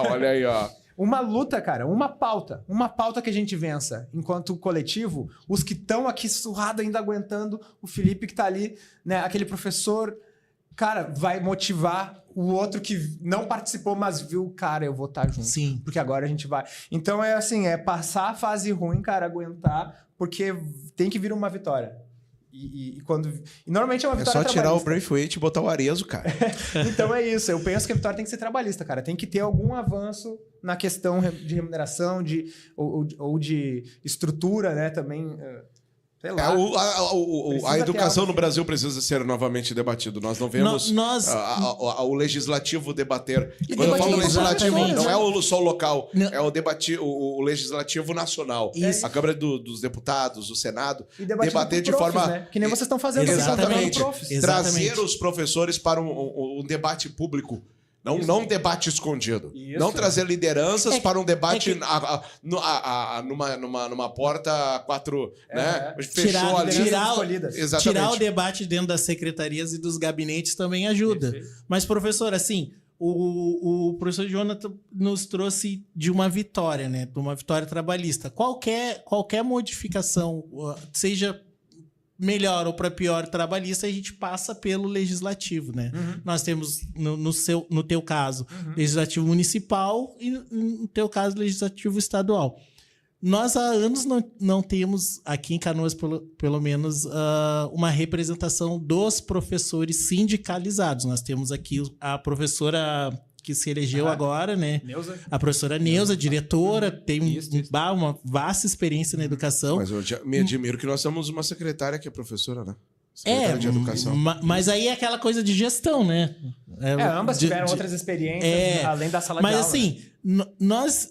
Olha aí, ó. Uma luta, cara, uma pauta que a gente vença. Enquanto coletivo, os que estão aqui surrado ainda aguentando, o Felipe que tá ali, né, aquele professor, cara, vai motivar o outro que não participou, mas viu, cara, eu vou estar junto. Sim. Porque agora a gente vai. Então é assim, passar a fase ruim, cara, aguentar, porque tem que vir uma vitória. E normalmente é uma vitória trabalhista. É só tirar o Braithwaite e botar o Arezzo, cara. Então é isso. Eu penso que a vitória tem que ser trabalhista, cara. Tem que ter algum avanço na questão de remuneração ou de estrutura, né? Também, sei lá. A educação no Brasil precisa ser novamente debatido. Nós não vemos o legislativo debater. E quando eu falo legislativo, não é só o local, é o legislativo nacional. Isso. A Câmara dos Deputados, o Senado, e debater de forma... Né? Que nem vocês estão fazendo. Exatamente. Trazer os professores para um debate público. Não um debate escondido. Isso. Não trazer lideranças para um debate numa porta 4, né? Fechou ali. Tirar o debate dentro das secretarias e dos gabinetes também ajuda. Perfeito. Mas, professor, assim, o professor Jonathan nos trouxe de uma vitória, né? De uma vitória trabalhista. Qualquer modificação, seja melhor ou para pior trabalhista, a gente passa pelo legislativo, né? Nós temos, no teu caso, legislativo municipal e, no teu caso, legislativo estadual. Nós, há anos, não temos, aqui em Canoas, pelo menos, uma representação dos professores sindicalizados. Nós temos aqui a professora que se elegeu agora, né? Neuza. A professora Neuza, diretora, tem uma vasta experiência na educação. Mas eu me admiro que nós temos uma secretária que é professora, né? Secretária de Educação. Mas aí é aquela coisa de gestão, né? Ambas tiveram outras experiências, além da sala de aula. Mas assim,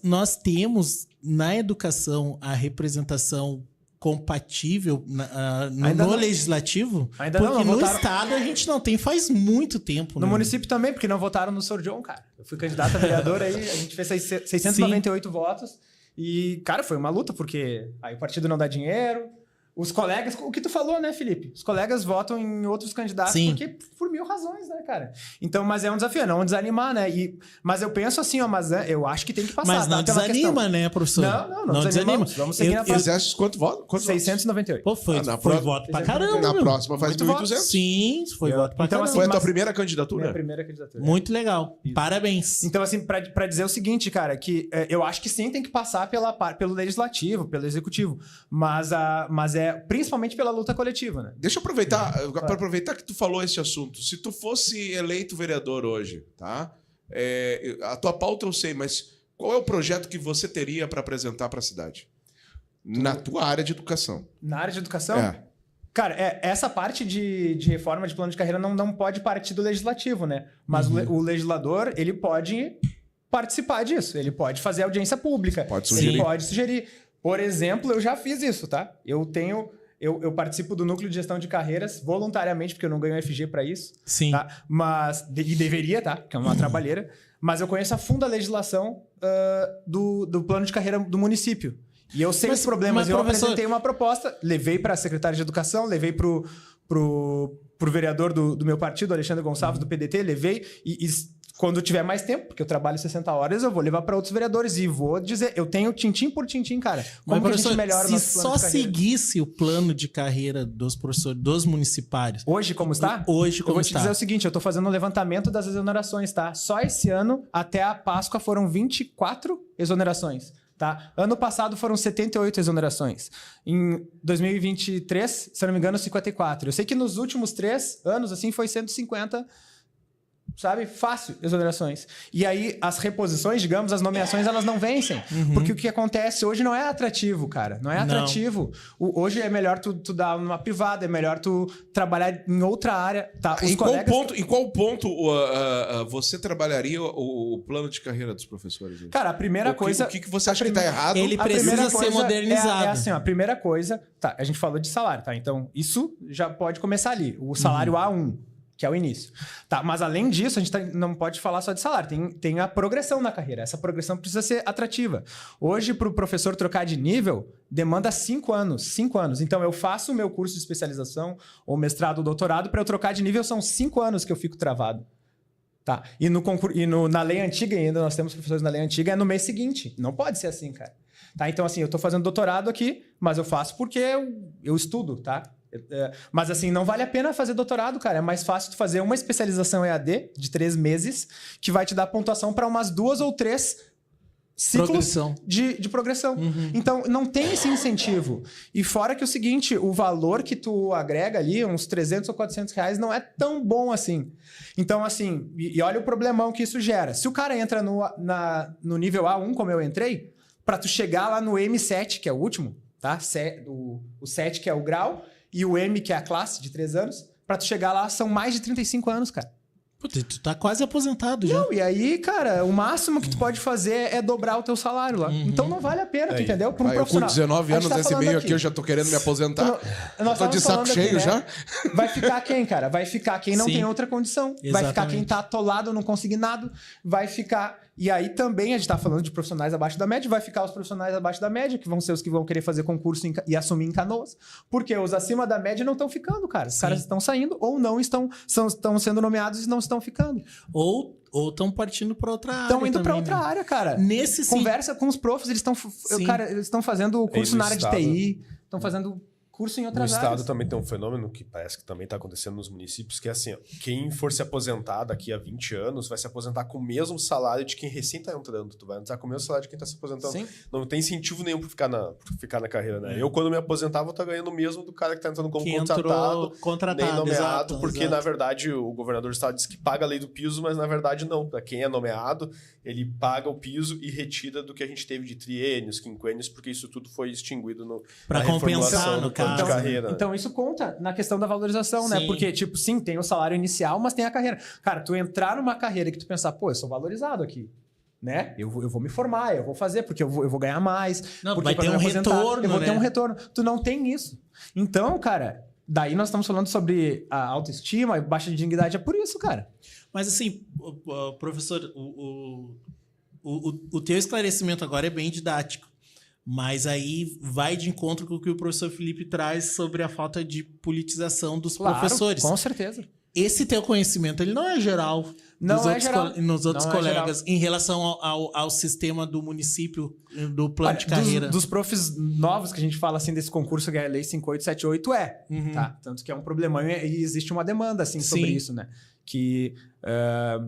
nós temos na educação a representação compatível no legislativo, porque no estado a gente não tem faz muito tempo. No município também, porque não votaram no Sr. John, cara. Eu fui candidato a vereador aí, a gente fez 698 votos e, cara, foi uma luta, porque aí o partido não dá dinheiro, Os colegas, o que tu falou, né, Felipe? Os colegas votam em outros candidatos porque por 1000 razões, né, cara? Então, mas é um desafio, não desanimar, né? Mas eu penso assim, ó, mas eu acho que tem que passar. Mas não desanima, né, professor? Não desanima. Vamos seguir na próxima. Fizeste quanto voto? 698. Pô, foi voto pra caramba. Na próxima faz 1.200. Sim, foi voto pra caramba. Foi a tua primeira candidatura? Minha primeira candidatura. Muito legal. Isso. Parabéns. Então, assim, pra dizer o seguinte, cara, que eu acho que sim, tem que passar pelo legislativo, pelo executivo, mas é principalmente pela luta coletiva, né? Deixa eu aproveitar que tu falou esse assunto. Se tu fosse eleito vereador hoje, tá? A tua pauta eu sei, mas qual é o projeto que você teria para apresentar para a cidade? Na tua área de educação. Na área de educação? Cara, essa parte de reforma de plano de carreira não pode partir do legislativo, né? Mas o legislador, ele pode participar disso. Ele pode fazer audiência pública. Pode sugerir. Ele pode sugerir. Por exemplo, eu já fiz isso, tá? Eu participo do núcleo de gestão de carreiras voluntariamente, porque eu não ganho FG para isso. Sim. Tá? E deveria, tá? Que é uma trabalheira. Mas eu conheço a fundo a legislação do plano de carreira do município. E eu sei os problemas. Eu apresentei uma proposta, levei para a secretária de educação, levei pro vereador do meu partido, Alexandre Gonçalves, do PDT, levei e quando tiver mais tempo, porque eu trabalho 60 horas, eu vou levar para outros vereadores e vou dizer, eu tenho tintim por tintim, cara. Como que a gente melhora o nosso plano de carreira? Se só seguisse o plano de carreira dos professores, dos municipários... Hoje, como está? Hoje, como está? Eu vou te dizer o seguinte, eu tô fazendo um levantamento das exonerações, tá? Só esse ano, até a Páscoa, foram 24 exonerações. Tá? Ano passado foram 78 exonerações. Em 2023, se eu não me engano, 54. Eu sei que nos últimos 3 anos, assim, foi 150, sabe? Fácil, exonerações. E aí, as reposições, digamos, as nomeações, elas não vencem. Porque o que acontece hoje não é atrativo, cara. Não é atrativo. Hoje é melhor tu dar numa privada, é melhor tu trabalhar em outra área. Tá? Em qual ponto você trabalharia o plano de carreira dos professores? Cara, a primeira coisa... O que você acha que tá errado? Ele precisa ser modernizado. É assim, ó, a primeira coisa... Tá, a gente falou de salário, tá? Então, isso já pode começar ali. O salário A1. Que é o início. Tá, mas além disso, a gente não pode falar só de salário. Tem a progressão na carreira. Essa progressão precisa ser atrativa. Hoje, para o professor trocar de nível, demanda 5 anos. 5 anos. Então, eu faço o meu curso de especialização, ou mestrado, ou doutorado, para eu trocar de nível, são 5 anos que eu fico travado. Tá. E na lei antiga, ainda nós temos professores na lei antiga, é no mês seguinte. Não pode ser assim, cara. Tá? Então, assim, eu estou fazendo doutorado aqui, mas eu faço porque eu estudo, tá? Mas assim, não vale a pena fazer doutorado, cara. É mais fácil tu fazer uma especialização EAD de 3 meses, que vai te dar pontuação para umas 2 ou 3 ciclos de progressão. Então, não tem esse incentivo. E fora que o seguinte, o valor que tu agrega ali, uns 300 ou 400 reais, não é tão bom assim. Então, assim, e olha o problemão que isso gera. Se o cara entra no nível A1, como eu entrei, para tu chegar lá no M7, que é o último, tá? O 7, que é o grau, e o M, que é a classe de 3 anos, pra tu chegar lá são mais de 35 anos, cara. Pô, tu tá quase aposentado já. Não, e aí, cara, o máximo que tu pode fazer é dobrar o teu salário lá. Então não vale a pena, tu entendeu? Pra um profissional. Eu com 19 anos nesse meio aqui, eu já tô querendo me aposentar. Nós tô de saco cheio aqui, já. Né? Vai ficar quem, cara? Vai ficar quem não tem outra condição. Exatamente. Vai ficar quem tá atolado, não consignado. Vai ficar... E aí também, a gente tá falando de profissionais abaixo da média, vai ficar os profissionais abaixo da média, que vão ser os que vão querer fazer concurso e assumir em Canoas. Porque os acima da média não estão ficando, cara. Os caras estão saindo ou não estão sendo nomeados e não estão ficando. Ou estão partindo para outra área. Estão indo para outra área, cara. Conversa com os profs, eles estão fazendo curso na área de TI, estão fazendo curso em outras áreas. No estado também tem um fenômeno que parece que também está acontecendo nos municípios, que é assim, ó, quem for se aposentar daqui a 20 anos vai se aposentar com o mesmo salário de quem recém está entrando. Tu vai entrar com o mesmo salário de quem está se aposentando. Sim. Não tem incentivo nenhum para ficar na carreira, né? Eu, quando me aposentar, vou estar ganhando o mesmo do cara que está entrando como contratado, nem nomeado, porque, na verdade, o governador do estado diz que paga a lei do piso, mas, na verdade, não. Para quem é nomeado, ele paga o piso e retira do que a gente teve de triênios, quinquênios, porque isso tudo foi extinguido para compensar, no caso. De carreira. Então isso conta na questão da valorização, né? Porque, tipo, sim, tem o salário inicial, mas tem a carreira. Cara, tu entrar numa carreira que tu pensar, pô, eu sou valorizado aqui, né? Eu vou me formar, eu vou fazer, porque eu vou ganhar mais. Não, porque vai ter um retorno, eu vou ter um retorno. Tu não tem isso. Então, cara, daí nós estamos falando sobre a autoestima e baixa dignidade, é por isso, cara. Mas assim, professor, o teu esclarecimento agora é bem didático. Mas aí vai de encontro com o que o professor Felipe traz sobre a falta de politização dos professores. Com certeza. Esse teu conhecimento, ele não é geral nos outros colegas em relação ao sistema do município, do plano de carreira. Dos profs novos que a gente fala assim desse concurso que é a Lei 5878 tá? Tanto que é um problema e existe uma demanda assim sobre isso, né? Que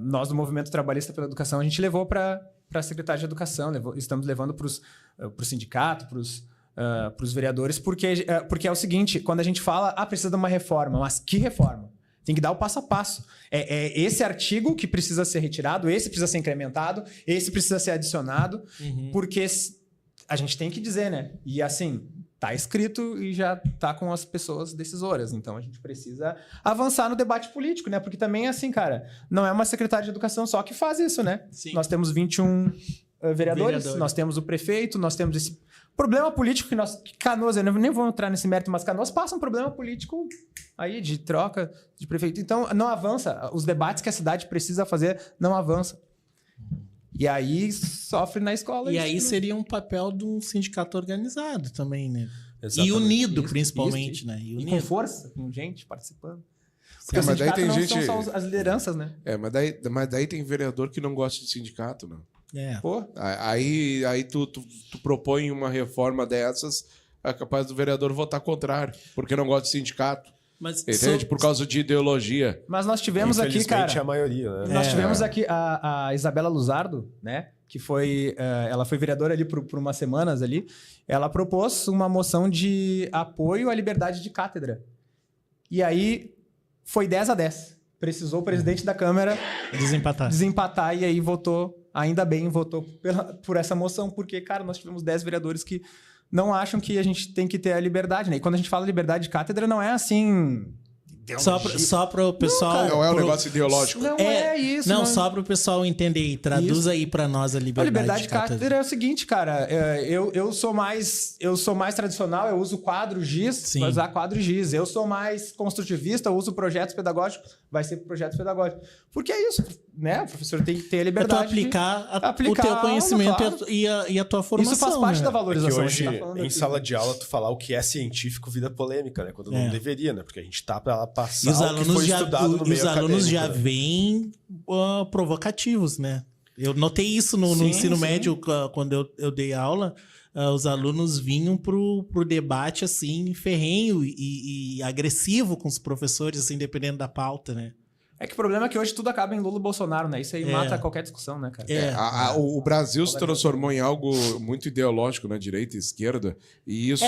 nós do Movimento Trabalhista pela Educação a gente levou para a Secretaria de Educação, estamos levando para o sindicato, para os vereadores, porque é o seguinte, quando a gente fala, precisa de uma reforma, mas que reforma? Tem que dar o passo a passo. É esse artigo que precisa ser retirado, esse precisa ser incrementado, esse precisa ser adicionado, porque a gente tem que dizer, né? E assim, tá escrito e já tá com as pessoas decisoras. Então a gente precisa avançar no debate político, né? Porque também, assim, cara, não é uma secretária de educação só que faz isso, né? Sim. Nós temos 21 vereadores, nós temos o prefeito, nós temos esse problema político que Canoas, eu nem vou entrar nesse mérito, mas Canoas passa um problema político aí de troca de prefeito. Então, não avança. Os debates que a cidade precisa fazer não avançam. E aí sofre na escola. E aí seria um papel de um sindicato organizado também, né? Exatamente. E unido, principalmente, né? E com força, com gente participando. Porque Mas daí tem gente... são só as lideranças, né? Mas daí tem vereador que não gosta de sindicato, né? Pô. Aí tu propõe uma reforma dessas, é capaz do vereador votar contrário, porque não gosta de sindicato. Mas entende? Por causa de ideologia. Mas nós tivemos aqui, cara... a maioria, né? Nós tivemos aqui a Isabela Luzardo, né? Que foi... ela foi vereadora ali por umas semanas ali. Ela propôs uma moção de apoio à liberdade de cátedra. E aí foi 10-10. Precisou o presidente da Câmara desempatar e aí votou... Ainda bem, votou por essa moção, porque, cara, nós tivemos 10 vereadores que não acham que a gente tem que ter a liberdade, né? E quando a gente fala liberdade de cátedra, não é assim... Só para o pessoal... Não é um negócio ideológico. Não é isso. Não, só para o pessoal entender. Traduz aí para nós a liberdade de cátedra. É o seguinte, cara. Eu sou mais tradicional, eu uso quadro giz, vai usar quadro giz. Eu sou mais construtivista, eu uso projetos pedagógicos, vai ser projetos pedagógicos. Porque é isso, né? O professor tem que ter a liberdade aplicar o teu conhecimento, claro. e a tua formação. Isso faz parte, né, da valorização. Hoje, em sala de aula, tu falar o que é científico vira polêmica, né? Quando não deveria, né? Porque a gente tá para passar o que foi estudado no meio acadêmico. E os alunos já vêm provocativos, né? Eu notei isso no ensino médio, quando eu dei aula. Os alunos vinham pro debate, assim, ferrenho e agressivo com os professores, assim, dependendo da pauta, né? É que o problema é que hoje tudo acaba em Lula e Bolsonaro, né? Isso aí mata qualquer discussão, né, cara? O Brasil se transformou em algo muito ideológico, né? Direita e esquerda. E isso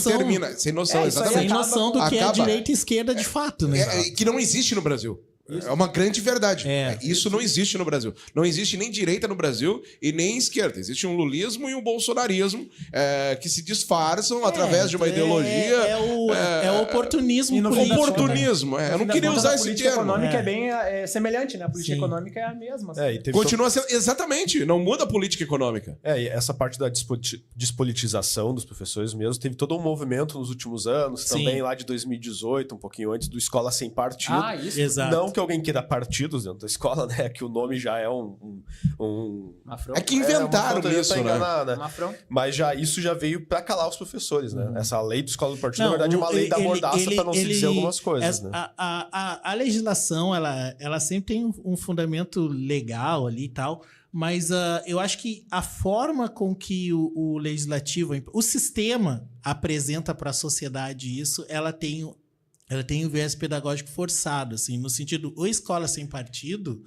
termina... Sem noção, exatamente. Sem noção do que é direita e esquerda de fato, né? Que não existe no Brasil. É uma grande verdade. Isso não existe no Brasil. Não existe nem direita no Brasil e nem esquerda. Existe um lulismo e um bolsonarismo que se disfarçam através de uma ideologia. É o oportunismo político. Oportunismo. Eu não queria usar esse termo. A política econômica é bem semelhante, né? A política econômica é a mesma. Continua sendo... Exatamente. Não muda a política econômica. E essa parte da despolitização dos professores mesmo, teve todo um movimento nos últimos anos, também lá de 2018, um pouquinho antes, do Escola Sem Partido. Isso. Exato. Não que alguém queira partidos dentro da escola, né? Que o nome já é É que inventaram isso, né? Mas isso já veio para calar os professores, né? Essa lei do Escola do Partido, na verdade, é uma lei da mordaça para não se dizer algumas coisas, né? A legislação, ela sempre tem um fundamento legal ali e tal, mas eu acho que a forma com que o legislativo, o sistema apresenta para a sociedade isso, ela tem um viés pedagógico forçado, assim, no sentido, o Escola Sem Partido,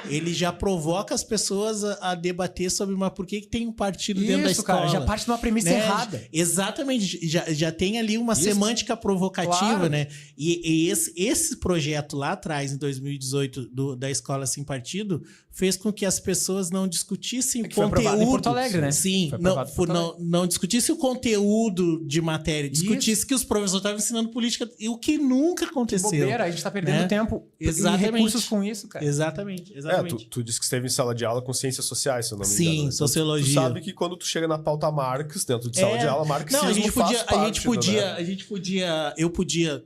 ele já provoca as pessoas a debater sobre por que tem um partido dentro da escola. Cara, já parte de uma premissa errada. Exatamente, já tem ali uma semântica provocativa, né? E esse projeto lá atrás, em 2018, da Escola Sem Partido, fez com que as pessoas não discutissem o conteúdo. Foi aprovado em Porto Alegre, né? Sim, não discutissem o conteúdo de matéria, discutisse que os professores estavam ensinando política, e o que nunca aconteceu. Bobeira, a gente tá perdendo tempo e recursos com isso, cara. Exatamente. exatamente. Tu disse que esteve em sala de aula com ciências sociais, se eu não me engano. Sim, Então, sociologia. Tu sabe que quando tu chega na pauta Marx, dentro de sala de aula, marxismo eu podia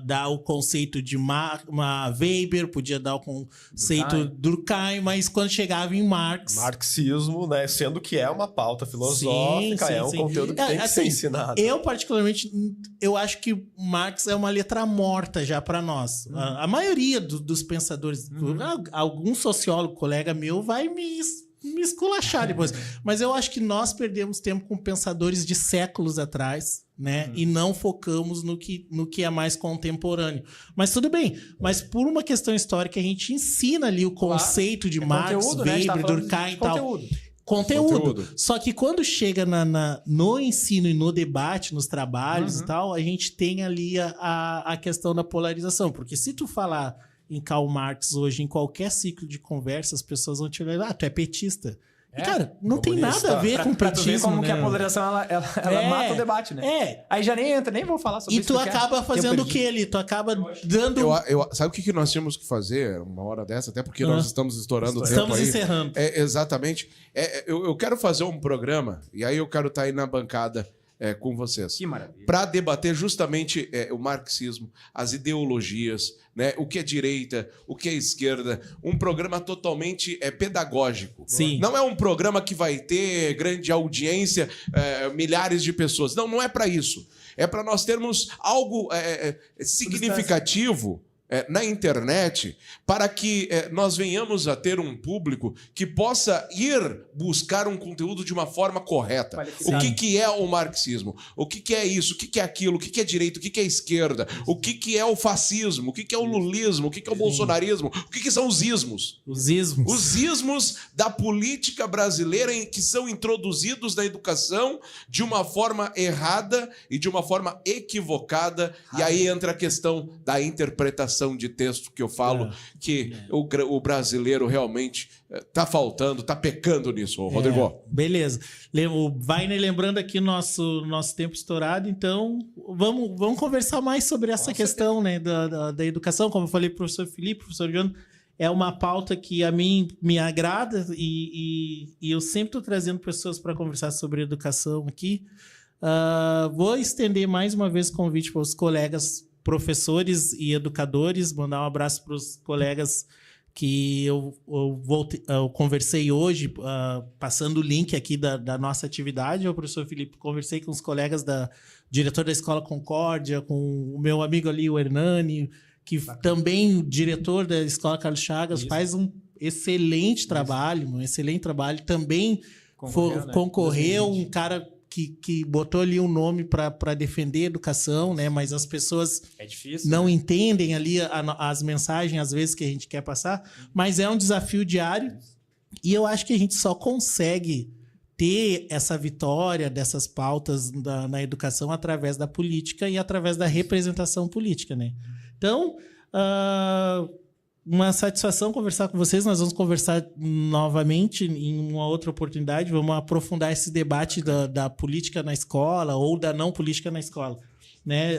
dar o conceito de Weber, podia dar o conceito Durkheim, mas quando chegava em Marx... Marxismo, né? Sendo que é uma pauta filosófica, sim, conteúdo que tem que ser ensinado. Eu, particularmente, eu acho que Marx é uma letra morta já para nós. A maioria dos pensadores, algum sociólogo, colega meu, vai me esculachar depois. Mas eu acho que nós perdemos tempo com pensadores de séculos atrás, né? E não focamos no que é mais contemporâneo. Mas tudo bem. Mas por uma questão histórica, a gente ensina ali o conceito de Marx, conteúdo, Weber, né? Durkheim e tal. Conteúdo. Só que quando chega no ensino e no debate, nos trabalhos e tal, a gente tem ali a questão da polarização. Porque se tu falar em Karl Marx hoje, em qualquer ciclo de conversa, as pessoas vão te olhar, tu é petista. E, cara, não tem nada a ver com pra petismo, tu ver como né? que a polarização, ela mata o debate, né? Aí já nem vou falar sobre isso. E tu acaba fazendo o que ali? Tu acaba dando... Sabe o que nós tínhamos que fazer uma hora dessa? Até porque nós estamos estourando o tempo Estamos aí. encerrando. Exatamente. Eu quero fazer um programa, e aí eu quero estar aí na bancada com vocês. Que maravilha. Para debater justamente o marxismo, as ideologias, né, o que é direita, o que é esquerda. Um programa totalmente pedagógico. Sim. Não é um programa que vai ter grande audiência, milhares de pessoas. Não é para isso. É para nós termos algo significativo na internet, para que nós venhamos a ter um público que possa ir buscar um conteúdo de uma forma correta. O que é o marxismo? O que é isso? O que é aquilo? O que é direita? O que é esquerda? O que é o fascismo? O que é o lulismo? O que é o bolsonarismo? O que são os ismos? Os ismos. Os ismos da política brasileira que são introduzidos na educação de uma forma errada e de uma forma equivocada. E aí entra a questão da interpretação de texto que eu falo, que o brasileiro realmente está faltando, está pecando nisso, Rodrigo. Beleza. O Wagner lembrando aqui nosso tempo estourado, então vamos conversar mais sobre essa questão, né, da educação. Como eu falei, professor Felipe, professor John, é uma pauta que a mim me agrada e eu sempre estou trazendo pessoas para conversar sobre educação aqui. Vou estender mais uma vez o convite para os colegas professores e educadores, mandar um abraço para os colegas que eu conversei hoje, passando o link aqui da nossa atividade. O professor Felipe, conversei com os colegas diretor da Escola Concórdia, com o meu amigo ali, o Hernani, que também diretor da Escola Carlos Chagas, faz um excelente trabalho, também concorreu, um cara que botou ali um nome para defender a educação, né? Mas as pessoas não entendem ali as mensagens, às vezes, que a gente quer passar. Mas é um desafio diário e eu acho que a gente só consegue ter essa vitória dessas pautas na educação através da política e através da representação política, né? Então, uma satisfação conversar com vocês. Nós vamos conversar novamente em uma outra oportunidade. Vamos aprofundar esse debate da política na escola ou da não política na escola. Né?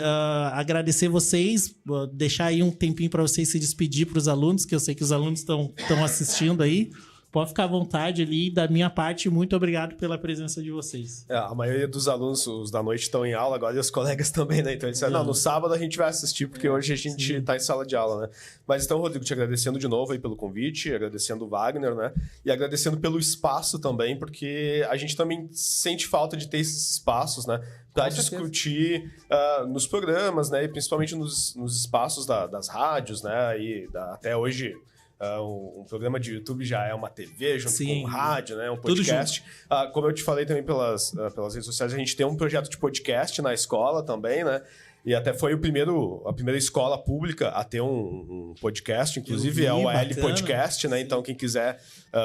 Agradecer vocês, deixar aí um tempinho para vocês se despedir para os alunos, que eu sei que os alunos estão assistindo aí. Pode ficar à vontade ali. Da minha parte, muito obrigado pela presença de vocês. A maioria dos alunos, os da noite, estão em aula agora e os colegas também, né? Então eles disseram, no sábado a gente vai assistir, porque hoje a gente está em sala de aula, né? Mas então, Rodrigo, te agradecendo de novo aí pelo convite, agradecendo o Wagner, né? E agradecendo pelo espaço também, porque a gente também sente falta de ter esses espaços, né? Para discutir nos programas, né? E principalmente nos espaços das rádios, né? E até hoje... um programa de YouTube já é uma TV junto com rádio, né? Um podcast. Como eu te falei também pelas redes sociais, a gente tem um projeto de podcast na escola também, né? E até foi a primeira escola pública a ter um podcast, inclusive é o AL Podcast, né? Então quem quiser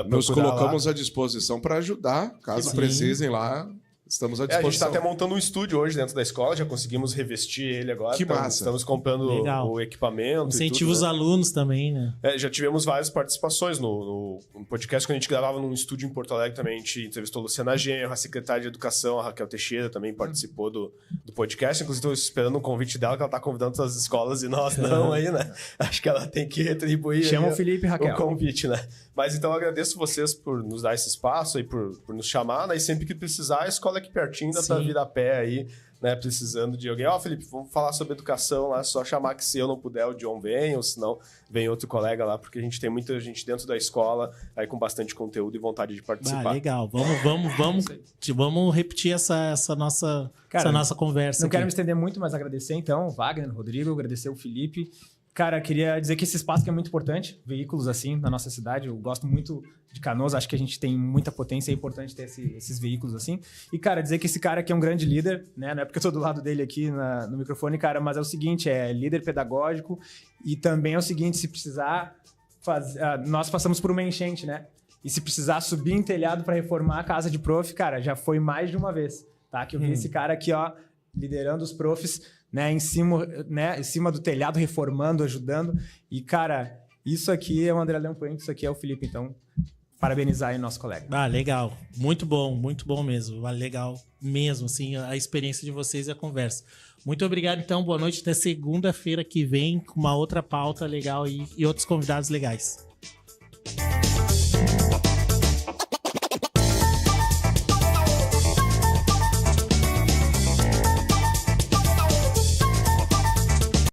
nos colocamos à disposição para ajudar, caso precisem lá. Estamos à A gente está disposição. até montando um estúdio hoje dentro da escola, já conseguimos revestir ele agora. Que massa. Estamos comprando Legal. o equipamento. Incentiva e os tudo, né? alunos também, né? Já tivemos várias participações no podcast, quando a gente gravava num estúdio em Porto Alegre também. A gente entrevistou a Luciana Genro, a secretária de Educação, a Raquel Teixeira, também participou do podcast. Inclusive, estou esperando um convite dela, que ela está convidando todas as escolas e nós não aí, né? Acho que ela tem que retribuir Chama o Felipe e Raquel. o convite, né? Mas então eu agradeço vocês por nos dar esse espaço e por nos chamar, né? E sempre que precisar, a escola é aqui pertinho, dá para vir a pé aí, né? Precisando de alguém. Felipe, vamos falar sobre educação lá, só chamar que se eu não puder, o John vem, ou se não, vem outro colega lá, porque a gente tem muita gente dentro da escola aí com bastante conteúdo e vontade de participar. Legal. Vamos repetir essa nossa conversa. Não aqui. quero me estender muito, mas agradecer então o Wagner, o Rodrigo, agradecer o Felipe. Cara, queria dizer que esse espaço que é muito importante, veículos assim na nossa cidade. Eu gosto muito de Canoas, acho que a gente tem muita potência, é importante ter esses veículos assim. E, cara, dizer que esse cara aqui é um grande líder, né? Não é porque eu tô do lado dele aqui no microfone, cara, mas é o seguinte, é líder pedagógico e também é o seguinte, se precisar nós passamos por uma enchente, né? E se precisar subir em telhado para reformar a casa de prof, cara, já foi mais de uma vez, tá? Que eu vi esse cara aqui, ó, liderando os profs, né, em cima do telhado, reformando, ajudando. E, cara, isso aqui é o André Leão Puente, isso aqui é o Felipe. Então, parabenizar aí nosso colega. Legal. Muito bom mesmo. Legal mesmo, assim, a experiência de vocês e a conversa. Muito obrigado, então. Boa noite. Até segunda-feira que vem com uma outra pauta legal e outros convidados legais.